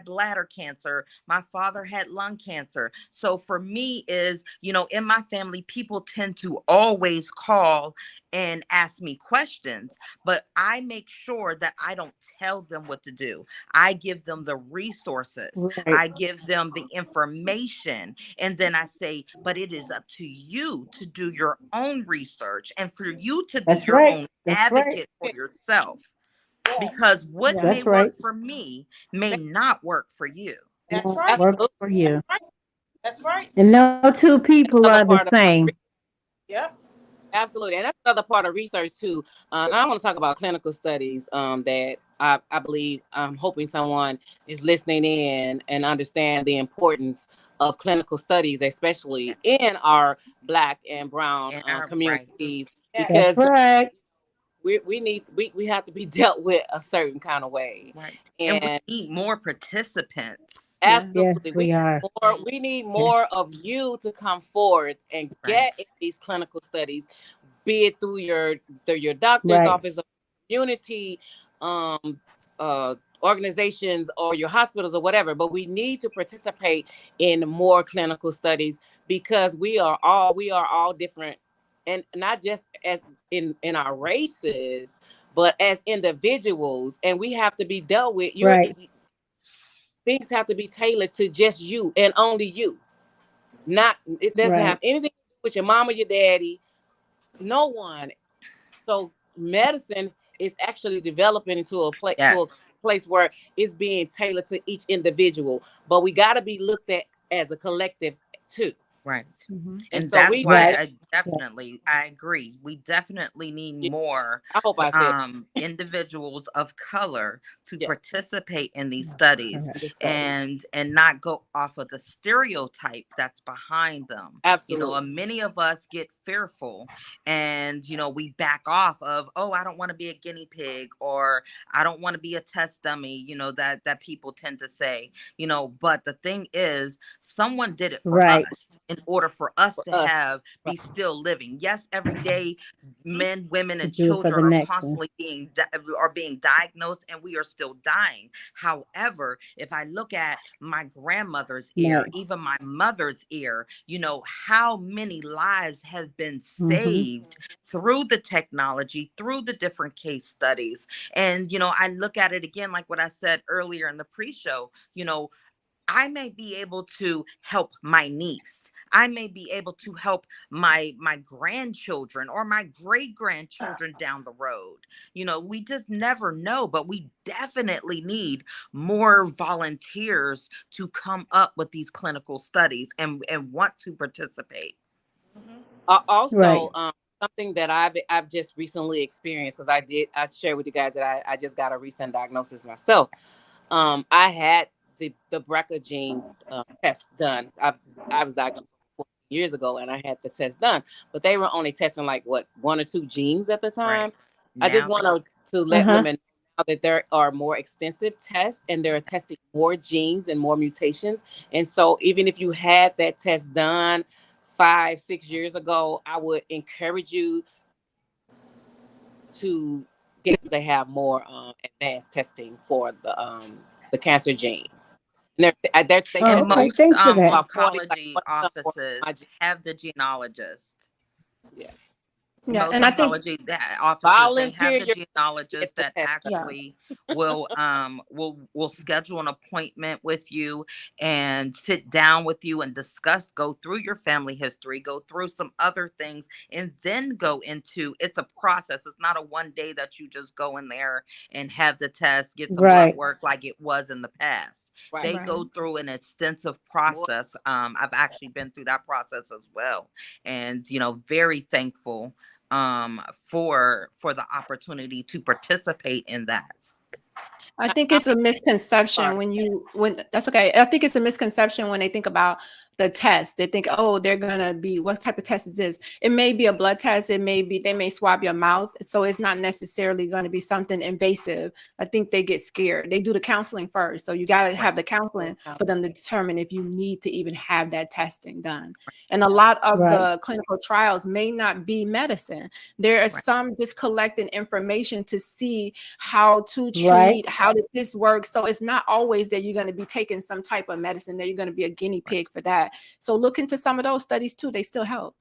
Speaker 3: bladder cancer. My father had lung cancer. So for me is, you know, in my family, people tend to always call and ask me questions, but I make sure that I don't tell them what to do. I give them the resources,
Speaker 4: Right.
Speaker 3: I give them the information, and then I say, but it is up to you to do your own research and for you to be
Speaker 4: That's
Speaker 3: your
Speaker 4: right.
Speaker 3: own
Speaker 4: That's right.
Speaker 3: advocate for yourself. Because what
Speaker 1: Yeah.
Speaker 3: may
Speaker 4: That's right.
Speaker 3: work for me may not work for you.
Speaker 5: That's
Speaker 4: Won't
Speaker 5: right.
Speaker 4: work
Speaker 2: Absolutely.
Speaker 4: for you.
Speaker 5: That's right.
Speaker 4: And no two people
Speaker 2: Another
Speaker 4: are the
Speaker 2: part of
Speaker 4: same.
Speaker 5: Yep.
Speaker 2: absolutely, and that's another part of research too. And I want to talk about clinical studies. That I believe I'm hoping someone is listening in and understand the importance of clinical studies,
Speaker 3: Yeah.
Speaker 2: especially in our Black and Brown
Speaker 3: And our right,
Speaker 2: communities,
Speaker 5: Yes.
Speaker 4: That's
Speaker 2: because
Speaker 4: right.
Speaker 2: we have to be dealt with a certain kind of way,
Speaker 3: right. And we
Speaker 2: and
Speaker 3: need more participants.
Speaker 1: Yeah.
Speaker 4: Yes,
Speaker 2: absolutely,
Speaker 4: we are.
Speaker 2: we need
Speaker 4: Yes.
Speaker 2: more of you to come forward and
Speaker 3: Right.
Speaker 2: get in these clinical studies, be it through your doctor's
Speaker 4: Right.
Speaker 2: office or community organizations or your hospitals or whatever, but we need to participate in more clinical studies because we are all different, and not just as in our races, but as individuals, and we have to be dealt with. Your
Speaker 4: Right.
Speaker 2: things have to be tailored to just you and only you. Not it doesn't have
Speaker 4: Right.
Speaker 2: anything to do with your mom or your daddy, no one. So medicine is actually developing into a place to a
Speaker 3: Yes.
Speaker 2: place where it's being tailored to each individual. But we got to be looked at as a collective too.
Speaker 3: Right.
Speaker 1: Hmm.
Speaker 2: And
Speaker 3: And
Speaker 2: so
Speaker 3: that's
Speaker 2: we
Speaker 3: why
Speaker 2: need
Speaker 4: Right.
Speaker 2: to.
Speaker 4: Yeah.
Speaker 3: I agree. We definitely need
Speaker 2: Yeah,
Speaker 3: more
Speaker 2: I hope I said
Speaker 3: individuals of color to
Speaker 2: yes.
Speaker 3: participate in these
Speaker 4: That's
Speaker 3: studies
Speaker 4: correct.
Speaker 2: The studies.
Speaker 3: and not go off of the stereotype that's behind them.
Speaker 2: Absolutely.
Speaker 3: Many of us get fearful and we back off of, oh, I don't want to be a guinea pig, or I don't want to be a test dummy, that people tend to say. But the thing is, someone did it for
Speaker 4: Right.
Speaker 3: us in order for us
Speaker 2: For
Speaker 3: to
Speaker 2: us.
Speaker 3: have
Speaker 2: Right.
Speaker 3: be still living. Yes, every day men, women,
Speaker 4: To
Speaker 3: and
Speaker 4: do it for the
Speaker 3: children are
Speaker 4: next one.
Speaker 3: constantly being diagnosed, and we are still dying. However, if I look at my grandmother's ear,
Speaker 4: Right.
Speaker 3: even my mother's ear, how many lives have been
Speaker 4: Mm-hmm.
Speaker 3: saved through the technology, through the different case studies. And I look at it again, like what I said earlier in the pre-show. I may be able to help my niece. I may be able to help my grandchildren or my great grandchildren down the road. We just never know, but we definitely need more volunteers to come up with these clinical studies and want to participate.
Speaker 2: Also,
Speaker 4: Right.
Speaker 2: something that I've just recently experienced, because I shared with you guys that I just got a recent diagnosis myself. I had the BRCA gene test done. I was diagnosed 14 years ago, and I had the test done, but they were only testing like what, one or two genes at the time.
Speaker 3: Right.
Speaker 2: I just
Speaker 3: Now
Speaker 2: want
Speaker 3: they
Speaker 2: to let
Speaker 4: Uh-huh.
Speaker 2: women know that there are more extensive tests, and they're testing more genes and more mutations. And so, even if you had that test done 5, 6 years ago, I would encourage you to get they have more advanced testing for the cancer gene. And they
Speaker 3: and
Speaker 4: Oh,
Speaker 2: test
Speaker 4: okay.
Speaker 2: like
Speaker 3: most
Speaker 4: Thanks for that.
Speaker 2: about 40, like
Speaker 3: oncology
Speaker 2: 40 my
Speaker 3: offices
Speaker 2: gene.
Speaker 3: have the genealogist.
Speaker 2: Yeah.
Speaker 1: Yeah,
Speaker 3: Most
Speaker 1: and I think
Speaker 3: oncology offices, they
Speaker 2: Volunteer
Speaker 3: have the
Speaker 2: your to get
Speaker 3: genealogist
Speaker 2: the
Speaker 3: that
Speaker 2: test done.
Speaker 1: yeah.
Speaker 3: actually will schedule an appointment with you and sit down with you and discuss, go through your family history, go through some other things, and then go into, it's a process. It's not a one day that you just go in there and have the test, get some blood
Speaker 4: Right.
Speaker 3: work like it was in the past.
Speaker 2: Right.
Speaker 3: They
Speaker 1: Right.
Speaker 3: go through an extensive
Speaker 2: More.
Speaker 3: process. I've actually been through that process as well, and very thankful for the opportunity to participate in that.
Speaker 1: I think
Speaker 2: I'm
Speaker 1: it's a misconception
Speaker 2: sorry.
Speaker 1: when that's okay. I think it's a misconception when they think about the test. They think, oh, they're gonna be, what type of test is this? It may be a blood test. It may be, they may swab your mouth, so it's not necessarily going to be something invasive. I think they get scared. They do the counseling first, so you got to
Speaker 3: Right.
Speaker 1: have the counseling
Speaker 2: Yeah.
Speaker 1: for them to determine if you need to even have that testing done. And a lot of
Speaker 4: Right.
Speaker 1: the clinical trials may not be medicine. There are
Speaker 3: Right.
Speaker 1: some just collecting information to see how to
Speaker 4: Right.
Speaker 1: treat, how did this work. So it's not always that you're going to be taking some type of medicine, that you're going to be a guinea
Speaker 3: Right.
Speaker 1: pig for that. So look into some of those studies too. They still help.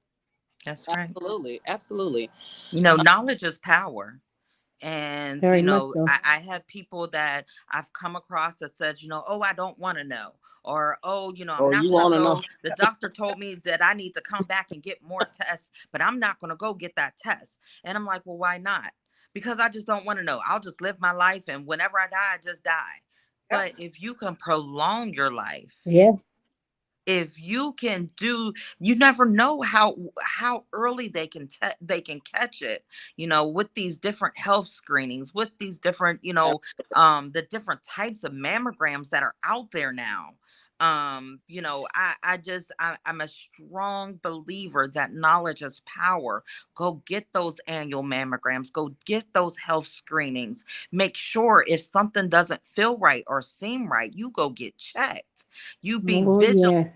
Speaker 3: That's right.
Speaker 2: Absolutely. Absolutely.
Speaker 3: Knowledge is power. And
Speaker 4: Very much so.
Speaker 3: I have people that I've come across that says, oh, I don't want to know, or, oh, I'm
Speaker 2: Oh,
Speaker 3: not
Speaker 2: you
Speaker 3: going to
Speaker 2: want to know?
Speaker 3: go, the doctor told me that I need to come back and get more tests, but I'm not going to go get that test. And I'm like, well, why not? Because I just don't want to know. I'll just live my life, and whenever I die, I just die.
Speaker 5: Yep.
Speaker 3: But if you can prolong your life,
Speaker 4: Yeah.
Speaker 3: if you can do, you never know how early they can catch it, with these different health screenings, with these different, the different types of mammograms that are out there now. I'm a strong believer that knowledge is power. Go get those annual mammograms, go get those health screenings. Make sure if something doesn't feel right or seem right, you go get checked. You be
Speaker 4: Oh,
Speaker 3: vigilant,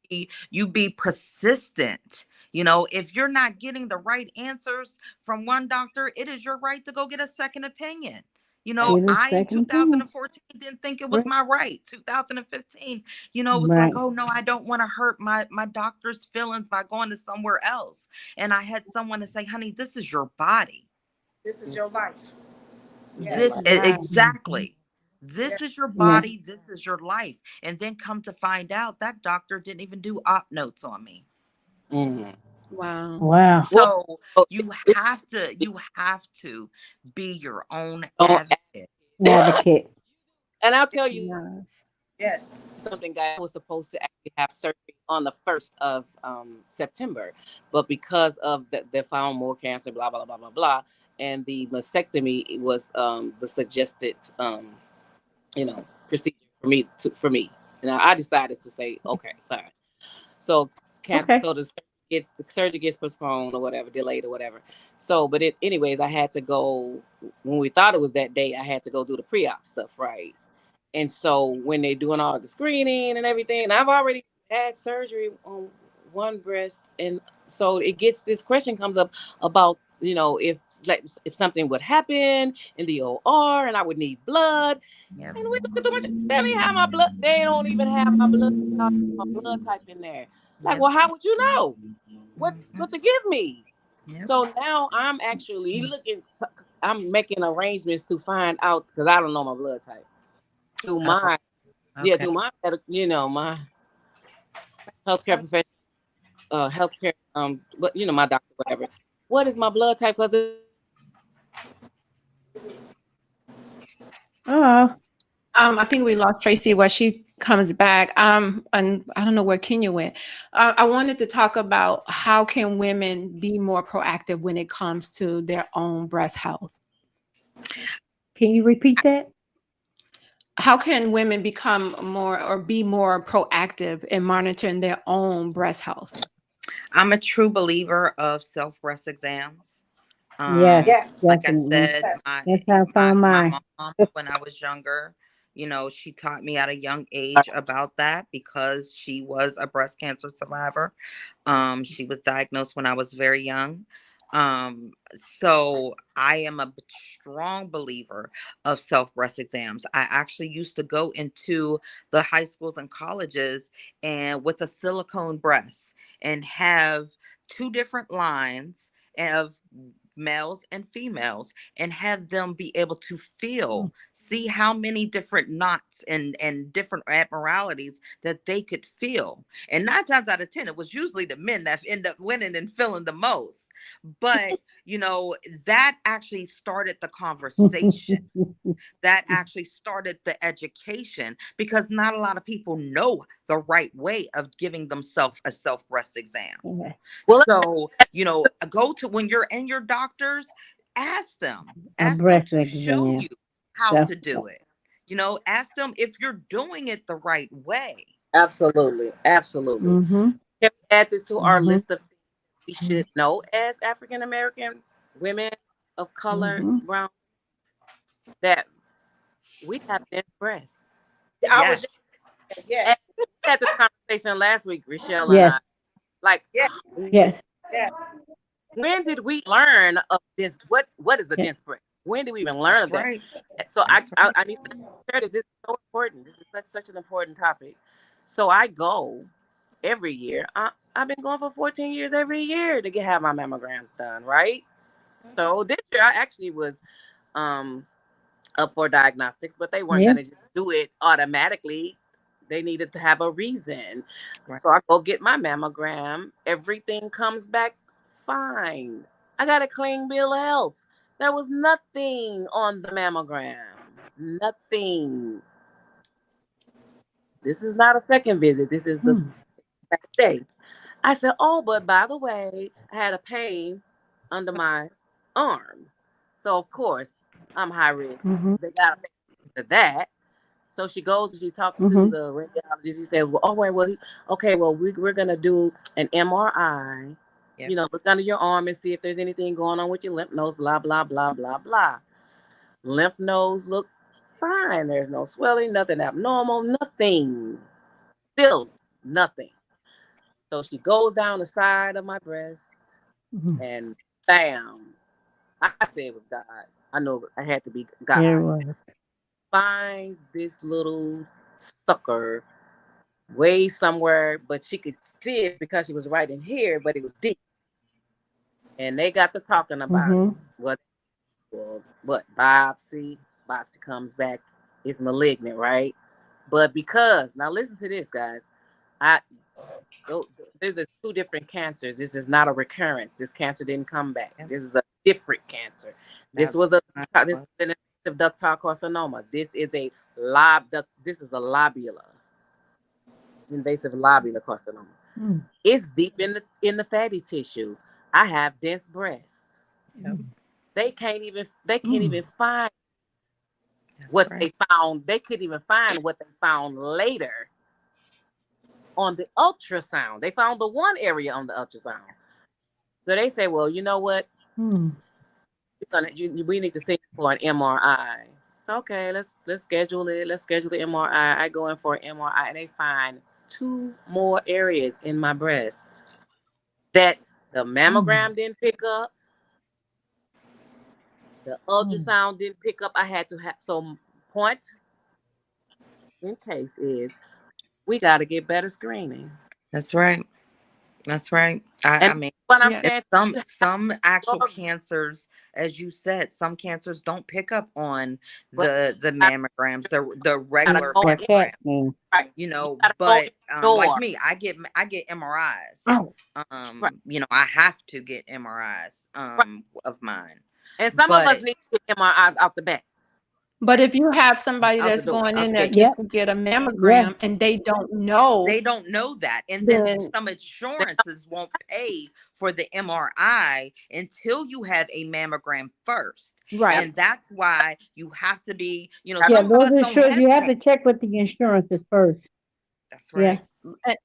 Speaker 4: yes.
Speaker 3: you be persistent. If you're not getting the right answers from one doctor, it is your right to go get a second opinion. You know,
Speaker 4: Get a
Speaker 3: I in
Speaker 4: second opinion.
Speaker 3: 2014 didn't think it was
Speaker 4: Right.
Speaker 3: my right. 2015, you know, it was like,
Speaker 4: Right.
Speaker 3: oh no, I don't want to hurt my doctor's feelings by going to somewhere else. And I had someone to say, honey, this is your body.
Speaker 5: This is your life.
Speaker 2: Your
Speaker 5: Yes.
Speaker 2: life.
Speaker 3: Exactly. This
Speaker 5: Yes.
Speaker 3: is your
Speaker 4: Yeah.
Speaker 3: body. This is your life. And then come to find out that doctor didn't even do op notes on me.
Speaker 2: Mhm.
Speaker 1: Wow.
Speaker 4: Wow.
Speaker 2: Well,
Speaker 3: So
Speaker 2: so
Speaker 3: you have to be your own
Speaker 2: don't
Speaker 3: advocate.
Speaker 4: Advocate.
Speaker 2: and I'll tell you
Speaker 1: Yes.
Speaker 5: Yes.
Speaker 2: something, guys. I was supposed to actually have surgery on the 1st of September, but because of they found more cancer, blah blah blah blah blah, and the mastectomy was the suggested procedure for me. And I decided to say okay, fine. So
Speaker 4: Okay.
Speaker 2: so the surgery gets postponed or whatever, delayed or whatever. So, but anyways, I had to go when we thought it was that day. I had to go do the pre-op stuff, right? And so when they're doing all the screening and everything, and I've already had surgery on one breast, and so it gets this question comes up about if like if something would happen in the OR and I would need blood,
Speaker 3: Yep.
Speaker 2: and we look at too much. They don't even have my blood. They don't even have my blood type in there. Like,
Speaker 3: Yep.
Speaker 2: well, how would you know
Speaker 3: Mhm.
Speaker 2: what to give me?
Speaker 3: Yep.
Speaker 2: So now I'm actually looking. I'm making arrangements to find out because I don't know my blood type through
Speaker 3: Oh,
Speaker 2: my
Speaker 3: okay.
Speaker 2: through my my healthcare profession, healthcare but my doctor, whatever. What is my blood type? Because
Speaker 4: Oh.
Speaker 1: I think we lost Tracy while she comes back. And I don't know where Kenya went. I wanted to talk about how can women be more proactive when it comes to their own breast health.
Speaker 4: Can you repeat that?
Speaker 1: How can women become more or be more proactive in monitoring their own breast health?
Speaker 3: I'm a true believer of self breast exams.
Speaker 4: Yes,
Speaker 5: Yes.
Speaker 3: Like I
Speaker 4: definitely.
Speaker 3: said,
Speaker 5: Yes.
Speaker 4: That's how I found
Speaker 3: my
Speaker 4: mine.
Speaker 3: mom, when I was younger, you know, she taught me at a young age about that because she was a breast cancer survivor. She was diagnosed when I was very young. So I am a strong believer of self breast exams. I actually used to go into the high schools and colleges and with a silicone breast and have two different lines of males and females and have them be able to feel, see how many different knots and different abnormalities that they could feel. And 9 times out of 10, it was usually the men that end up winning and feeling the most. But, you know, that actually started the conversation. That actually started the education because not a lot of people know the right way of giving themselves a self breast exam.
Speaker 4: Okay.
Speaker 2: well,
Speaker 3: So, you know, go to when you're in your doctors,
Speaker 4: A
Speaker 3: ask them
Speaker 4: breast
Speaker 3: to show
Speaker 4: exam.
Speaker 3: you how
Speaker 4: Self.
Speaker 3: to do it. You know, ask them if you're doing it the right way.
Speaker 2: absolutely, absolutely.
Speaker 4: Mhm.
Speaker 2: Can we add this to our
Speaker 4: Mhm.
Speaker 2: list of things we should know as African American women of color,
Speaker 4: Mhm.
Speaker 2: brown, that we have dense breasts?
Speaker 5: I was just
Speaker 3: Yes.
Speaker 5: yes.
Speaker 2: And we had this conversation last week, Rochelle and
Speaker 4: Yes.
Speaker 2: I. Like,
Speaker 5: Yes.
Speaker 4: Yes.
Speaker 5: Yes.
Speaker 2: when did we learn of this? What is a
Speaker 4: Yes.
Speaker 2: dense breast? When did we even learn
Speaker 3: That's
Speaker 2: of that?
Speaker 3: right.
Speaker 2: So I
Speaker 3: That's
Speaker 2: I,
Speaker 3: right.
Speaker 2: I need to share this. This is so important. This is such an important topic. So I go every year. I've been going for 14 years every year to have my mammograms done. Right. So this year I actually was um up for diagnostics, but they weren't
Speaker 4: Yeah.
Speaker 2: gonna just do it automatically. They needed to have a reason.
Speaker 3: Right.
Speaker 2: So I go get my mammogram. Everything comes back fine. I got a clean bill of health. There was nothing on the mammogram. Nothing. This is not a second visit. This is the
Speaker 4: Hmm.
Speaker 2: second day. I said, oh, but by the way, I had a pain under my arm. So of course I'm high risk.
Speaker 4: Mhm.
Speaker 2: They got to pay for that. So she goes and she talks to
Speaker 4: Mhm.
Speaker 2: the radiologist. He said, well, oh, wait, well, okay, well, we're going to do an MRI,
Speaker 3: Yep.
Speaker 2: look under your arm and see if there's anything going on with your lymph nodes, blah, blah, blah, blah, blah. Lymph nodes look fine. There's no swelling, nothing abnormal, nothing. Still nothing. So she goes down the side of my breast
Speaker 4: Mhm.
Speaker 2: and bam, I said it was God. I know it had to be
Speaker 4: There
Speaker 2: God.
Speaker 4: was.
Speaker 2: Finds this little sucker way somewhere, but she could see it because she was right in here, but it was deep. And they got to talking about
Speaker 4: Mm-hmm.
Speaker 2: what what biopsy. Biopsy comes back, it's malignant, right? But because now listen to this, guys. I tho- There's two different cancers. This is not a recurrence. This cancer didn't come back.
Speaker 3: Yep.
Speaker 2: This is a different cancer. This
Speaker 3: That's
Speaker 2: was a
Speaker 3: what
Speaker 2: this is an invasive ductal carcinoma. This is a lobular invasive lobular carcinoma.
Speaker 4: Mm.
Speaker 2: It's deep in the fatty tissue. I have dense breasts.
Speaker 3: Yep.
Speaker 2: They can't
Speaker 4: Mm.
Speaker 2: even find
Speaker 3: That's
Speaker 2: what
Speaker 3: right.
Speaker 2: they found. They couldn't even find what they found later on the ultrasound. They found the one area on the ultrasound. So they say, well, you know what?
Speaker 4: Mm.
Speaker 2: We need to see for an MRI. Okay, let's schedule it. Let's schedule the MRI. I go in for an MRI, and they find two more areas in my breast that the
Speaker 4: Mm.
Speaker 2: mammogram didn't pick up, the
Speaker 4: Mm.
Speaker 2: ultrasound didn't pick up. I had to have so point in case is we got to get better screening.
Speaker 3: That's right. That's right. I
Speaker 2: And
Speaker 3: mean,
Speaker 2: what I'm
Speaker 1: Yeah.
Speaker 3: and
Speaker 2: saying, you have
Speaker 3: some actual
Speaker 2: drugs,
Speaker 3: cancers, as you said, some cancers don't pick up on
Speaker 2: but
Speaker 3: the
Speaker 2: you
Speaker 3: mammograms, the
Speaker 2: gotta
Speaker 3: regular
Speaker 2: go
Speaker 4: What's
Speaker 2: in,
Speaker 3: mammogram.
Speaker 4: that mean?
Speaker 2: right.
Speaker 3: You
Speaker 2: You
Speaker 3: know,
Speaker 2: gotta go in
Speaker 3: but
Speaker 2: the
Speaker 3: like
Speaker 2: door,
Speaker 3: me, I get MRIs.
Speaker 4: Oh.
Speaker 2: right,
Speaker 3: You know, I have to get MRIs
Speaker 2: right.
Speaker 3: of mine.
Speaker 2: And some of
Speaker 3: But
Speaker 2: us need to get MRIs out the back,
Speaker 1: But if
Speaker 3: right,
Speaker 1: you have somebody
Speaker 2: out the
Speaker 1: that's
Speaker 2: door,
Speaker 1: going
Speaker 2: out
Speaker 1: in
Speaker 2: the
Speaker 1: there
Speaker 2: gate.
Speaker 1: just
Speaker 4: Yep.
Speaker 1: to get a
Speaker 4: Yeah.
Speaker 1: mammogram and they don't know,
Speaker 3: they don't know that. And then
Speaker 1: then
Speaker 3: some
Speaker 2: They
Speaker 3: insurances won't pay for the MRI until you have a mammogram first.
Speaker 1: right.
Speaker 2: have,
Speaker 3: And that's why you have to be, you know,
Speaker 2: have
Speaker 4: Yeah,
Speaker 3: some of
Speaker 4: those
Speaker 3: us don't
Speaker 4: insurance,
Speaker 3: have
Speaker 4: you have
Speaker 3: cancer.
Speaker 4: to check with the insurances first.
Speaker 3: That's
Speaker 4: Yeah.
Speaker 3: right.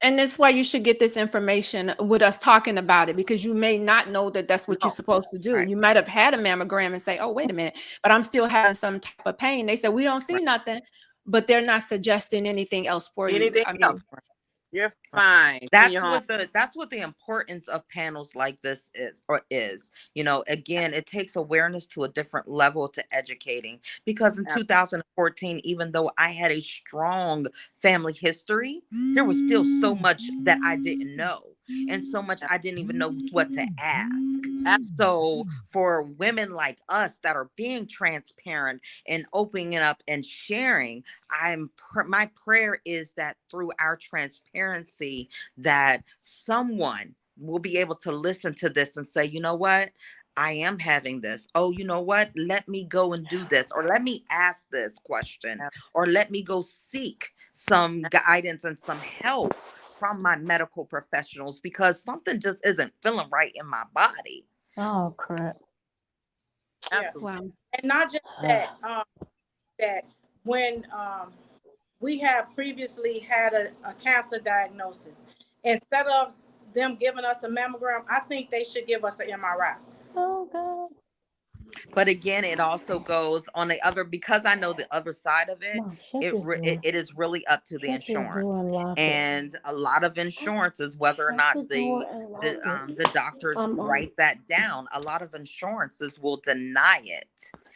Speaker 1: And that's why you should get this information with us talking about it, because you may not know that that's what you're
Speaker 2: no,
Speaker 1: supposed to do.
Speaker 3: Right.
Speaker 1: You might have had a mammogram and say, oh, wait a minute, but I'm still having some type of pain. They said, we don't see
Speaker 3: Right.
Speaker 1: nothing, but they're not suggesting anything else for you.
Speaker 2: anything
Speaker 1: I
Speaker 2: else.
Speaker 1: mean,
Speaker 3: Right.
Speaker 2: You're
Speaker 3: Right.
Speaker 2: fine. Send you home.
Speaker 3: That's what the importance of panels like this is. You know, again, it takes awareness to a different level to educating, because in
Speaker 2: Ab-
Speaker 3: 2014, even though I had a strong family history, there was still so much that I didn't know, and so much I didn't even know what to ask.
Speaker 2: ab-
Speaker 3: So for women like us that are being transparent and opening up and sharing, my prayer is that through our transparency, that someone will be able to listen to this and say, you know what, I am having this. Oh, you know what, let me go and do this, or let me ask this question,
Speaker 2: ab-
Speaker 3: or let me go seek some guidance and some help from my medical professionals, because something just isn't feeling right in my body.
Speaker 4: Oh, crap.
Speaker 5: Yeah.
Speaker 2: Absolutely.
Speaker 1: wow.
Speaker 5: And not just that, that when we have previously had a cancer diagnosis, instead of them giving us a mammogram, I think they should give us an MRI.
Speaker 4: Oh, God.
Speaker 3: But again, it also goes on the other, because I know the other side of it.
Speaker 4: Mom, shut this door.
Speaker 3: It is really up to the
Speaker 4: Shut this door
Speaker 3: insurance,
Speaker 4: and lock it.
Speaker 3: and a lot of insurances, whether or
Speaker 4: Shut
Speaker 3: not
Speaker 4: the door and lock it.
Speaker 3: the doctors
Speaker 4: Um,
Speaker 3: write that down, a lot of insurances will deny it,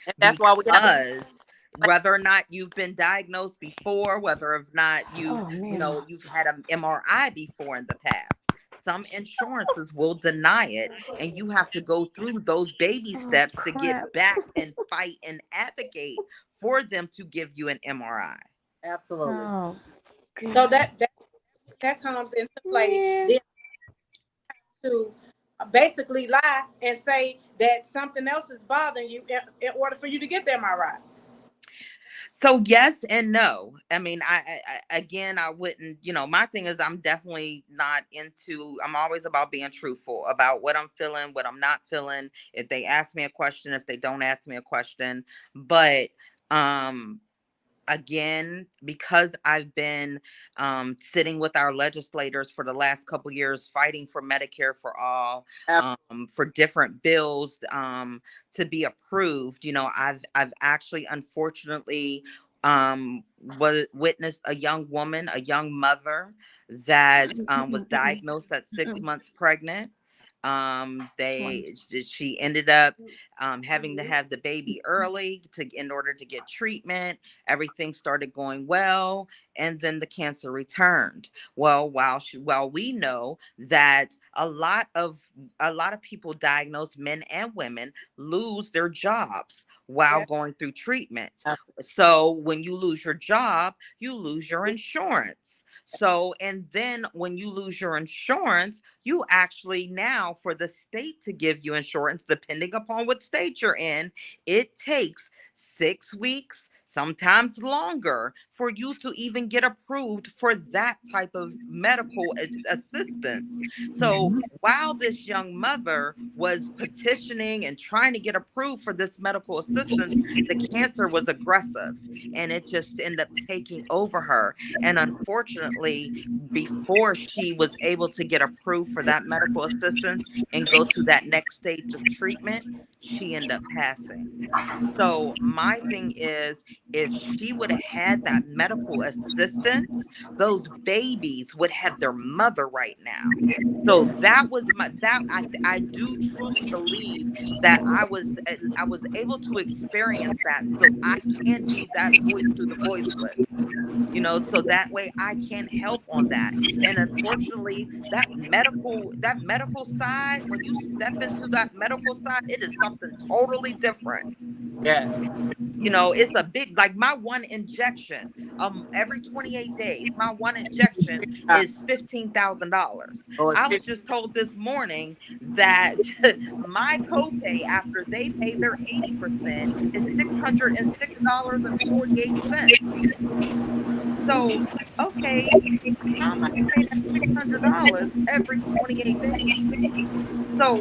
Speaker 2: And that's why we have to
Speaker 3: because whether or not you've been diagnosed before, whether or not
Speaker 4: oh, man.
Speaker 3: you've had an MRI before in the past, some insurances will deny it, and you have to go through those baby
Speaker 4: Oh,
Speaker 3: steps to
Speaker 4: crap.
Speaker 3: get back and fight and advocate for them to give you an MRI.
Speaker 2: absolutely.
Speaker 4: Oh,
Speaker 5: So
Speaker 4: God.
Speaker 5: that comes into play.
Speaker 4: Man.
Speaker 5: Then to basically lie and say that something else is bothering you in order for you to get the MRI.
Speaker 3: So yes and no. I mean, again, I wouldn't. You know, my thing is, I'm definitely not into. I'm always about being truthful about what I'm feeling, what I'm not feeling. If they ask me a question, if they don't ask me a question, but um again, because I've been sitting with our legislators for the last couple years, fighting for Medicare for all,
Speaker 2: Ab-
Speaker 3: for different bills to be approved. You know, I've actually, unfortunately, was witnessed a young woman, a young mother that was
Speaker 1: Mm-mm, mm-mm,
Speaker 3: diagnosed at six
Speaker 1: mm-mm.
Speaker 3: months pregnant. She ended up having to have the baby early in order to get treatment. Everything started going well, and then the cancer returned. Well, while we know that a lot of people diagnosed, men and women, lose their jobs while
Speaker 5: Yeah.
Speaker 3: going through treatment. So when you lose your job, you lose your insurance. So, and then when you lose your insurance, you actually now, for the state to give you insurance, depending upon what state you're in, it takes 6 weeks, sometimes longer, for you to even get approved for that type of medical assistance. So while this young mother was petitioning and trying to get approved for this medical assistance, the cancer was aggressive and it just ended up taking over her. And unfortunately, before she was able to get approved for that medical assistance and go to that next stage of treatment, she ended up passing. So my thing is, if she would have had that medical assistance, those babies would have their mother right now. So that was I do truly believe that I was able to experience that, so I can be that voice through the voiceless. So that way I can help on that. And unfortunately, that medical side, when you step into that medical side, it is something totally different.
Speaker 2: Yes.
Speaker 3: It's a big, like my one injection, every 28 days, my one injection is $15,000.
Speaker 2: Oh, it's
Speaker 3: I was just told this morning that my copay after they pay their 80% is $606.48. So, okay, how am I gonna pay that $600 every 28 days? So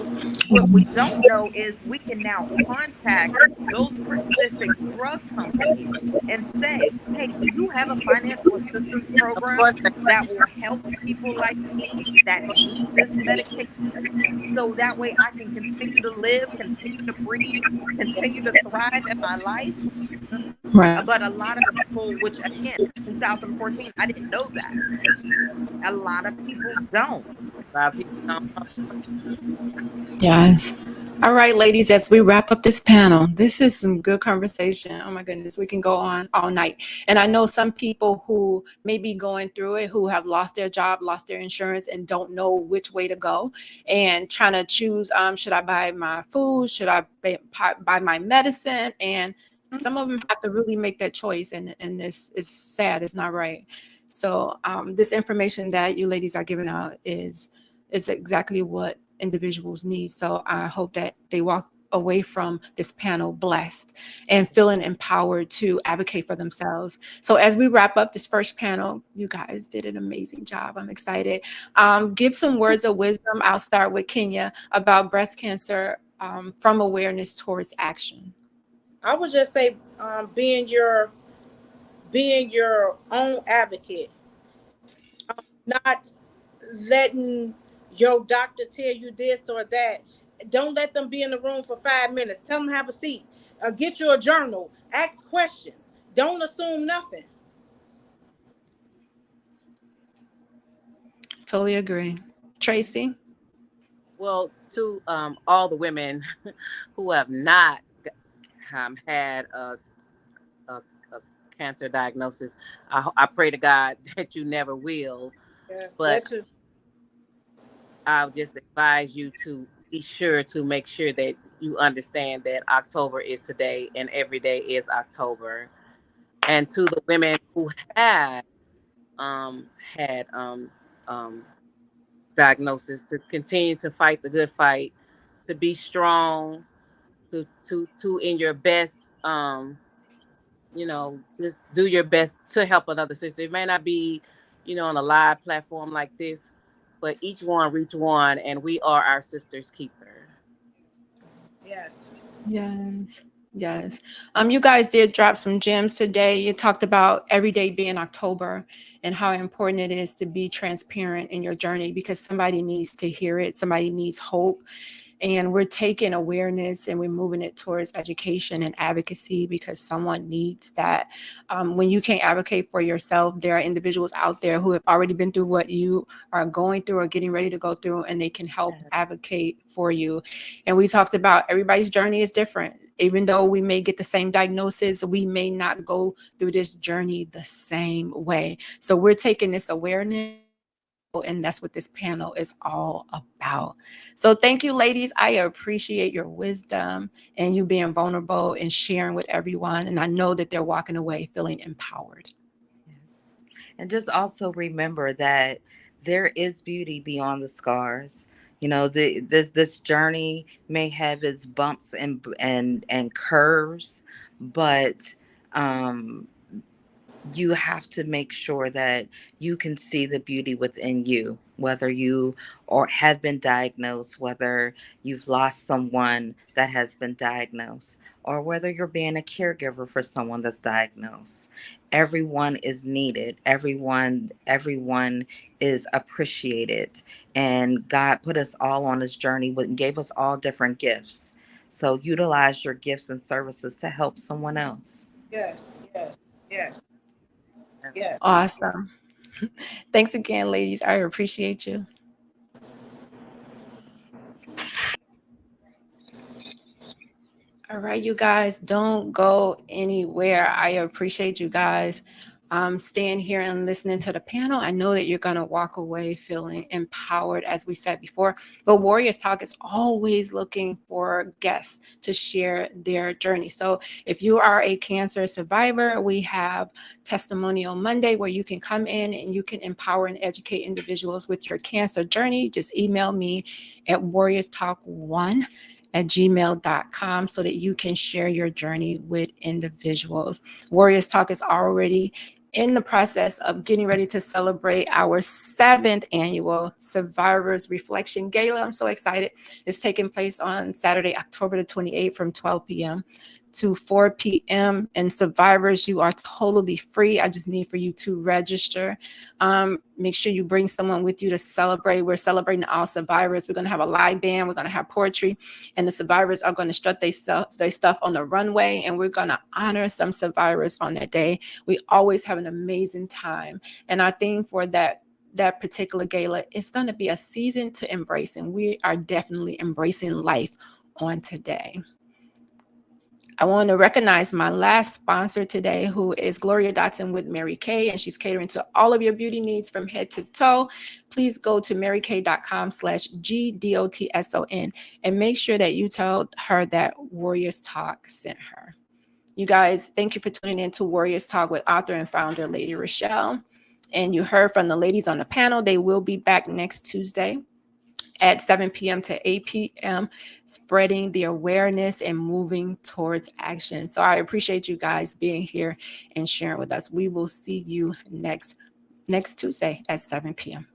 Speaker 3: what we don't know is we can now contact those specific drug companies and say, hey, do you have a financial assistance
Speaker 2: of
Speaker 3: program
Speaker 2: course.
Speaker 3: that will help people like me that need this medication? So that way I can continue to live, continue to breathe, continue to thrive in my life.
Speaker 1: Right.
Speaker 3: But a lot of people, which again, 2014, I didn't know that. A lot of people don't.
Speaker 2: A lot of people don't know.
Speaker 1: Yes. All right, ladies, as we wrap up this panel, this is some good conversation. Oh my goodness, we can go on all night. And I know some people who may be going through it, who have lost their job, lost their insurance, and don't know which way to go, and trying to choose, should I buy my food? Should I buy my medicine? And some of them have to really make that choice. And this is sad. It's not right. So this information that you ladies are giving out is exactly what individuals need. So I hope that they walk away from this panel blessed and feeling empowered to advocate for themselves. So as we wrap up this first panel, you guys did an amazing job. I'm excited. Give some words of wisdom. I'll start with Kenya about breast cancer, from awareness towards action.
Speaker 5: I would just say, being your own advocate, not letting your doctor tell you this or that. Don't let them be in the room for 5 minutes. Tell them have a seat. Get you a journal. Ask questions. Don't assume nothing.
Speaker 1: Totally agree. Tracy?
Speaker 2: Well, to all the women who have not had a, a cancer diagnosis, I pray to God that you never will.
Speaker 5: Yes,
Speaker 2: But
Speaker 5: that too.
Speaker 2: I'll just advise you to be sure to make sure that you understand that October is today and every day is October. And to the women who had had um, diagnosis, to continue to fight the good fight, to be strong, to in your best, just do your best to help another sister. It may not be, on a live platform like this, but each one reach one, and we are our sister's keeper.
Speaker 5: Yes.
Speaker 1: Yes. Yes. You guys did drop some gems today. You talked about every day being October and how important it is to be transparent in your journey because somebody needs to hear it. Somebody needs hope. And we're taking awareness and we're moving it towards education and advocacy because someone needs that. When you can't advocate for yourself, there are individuals out there who have already been through what you are going through or getting ready to go through, and they can help advocate for you. And we talked about everybody's journey is different. Even though we may get the same diagnosis, we may not go through this journey the same way. So we're taking this awareness, and that's what this panel is all about. So thank you, ladies. I appreciate your wisdom and you being vulnerable and sharing with everyone. And I know that they're walking away feeling empowered.
Speaker 3: Yes. And just also remember that there is beauty beyond the scars. You know, this journey may have its bumps and curves, but um you have to make sure that you can see the beauty within you, whether you or have been diagnosed, whether you've lost someone that has been diagnosed, or whether you're being a caregiver for someone that's diagnosed. Everyone is needed. Everyone is appreciated. And God put us all on this journey and gave us all different gifts. So utilize your gifts and services to help someone else.
Speaker 5: Yes, yes, yes, yes.
Speaker 1: Awesome. Thanks again, ladies. I appreciate you. All right, you guys, don't go anywhere. I appreciate you guys staying here and listening to the panel. I know that you're going to walk away feeling empowered, as we said before. But Warriors Talk is always looking for guests to share their journey. So if you are a cancer survivor, we have Testimonial Monday where you can come in and you can empower and educate individuals with your cancer journey. Just email me at warriorstalk1@gmail.com so that you can share your journey with individuals. Warriors Talk is already in the process of getting ready to celebrate our 7th annual Survivors Reflection Gala. I'm so excited. It's taking place on Saturday, October the 28th from 12 p.m. to 4 p.m. And survivors, you are totally free. I just need for you to register. Make sure you bring someone with you to celebrate. We're celebrating all survivors. We're going to have a live band. We're going to have poetry. And the survivors are going to strut their stuff on the runway. And we're going to honor some survivors on that day. We always have an amazing time. And our theme for that particular gala is going to be a season to embrace. And we are definitely embracing life on today. I want to recognize my last sponsor today, who is Gloria Dotson with Mary Kay, and she's catering to all of your beauty needs from head to toe. Please go to marykay.com/GDOTSON and make sure that you tell her that Warriors Talk sent her. You guys, thank you for tuning in to Warriors Talk with author and founder Lady Rochelle. And you heard from the ladies on the panel. They will be back next Tuesday at 7 p.m. to 8 p.m., spreading the awareness and moving towards action. So I appreciate you guys being here and sharing with us. We will see you next Tuesday at 7 p.m.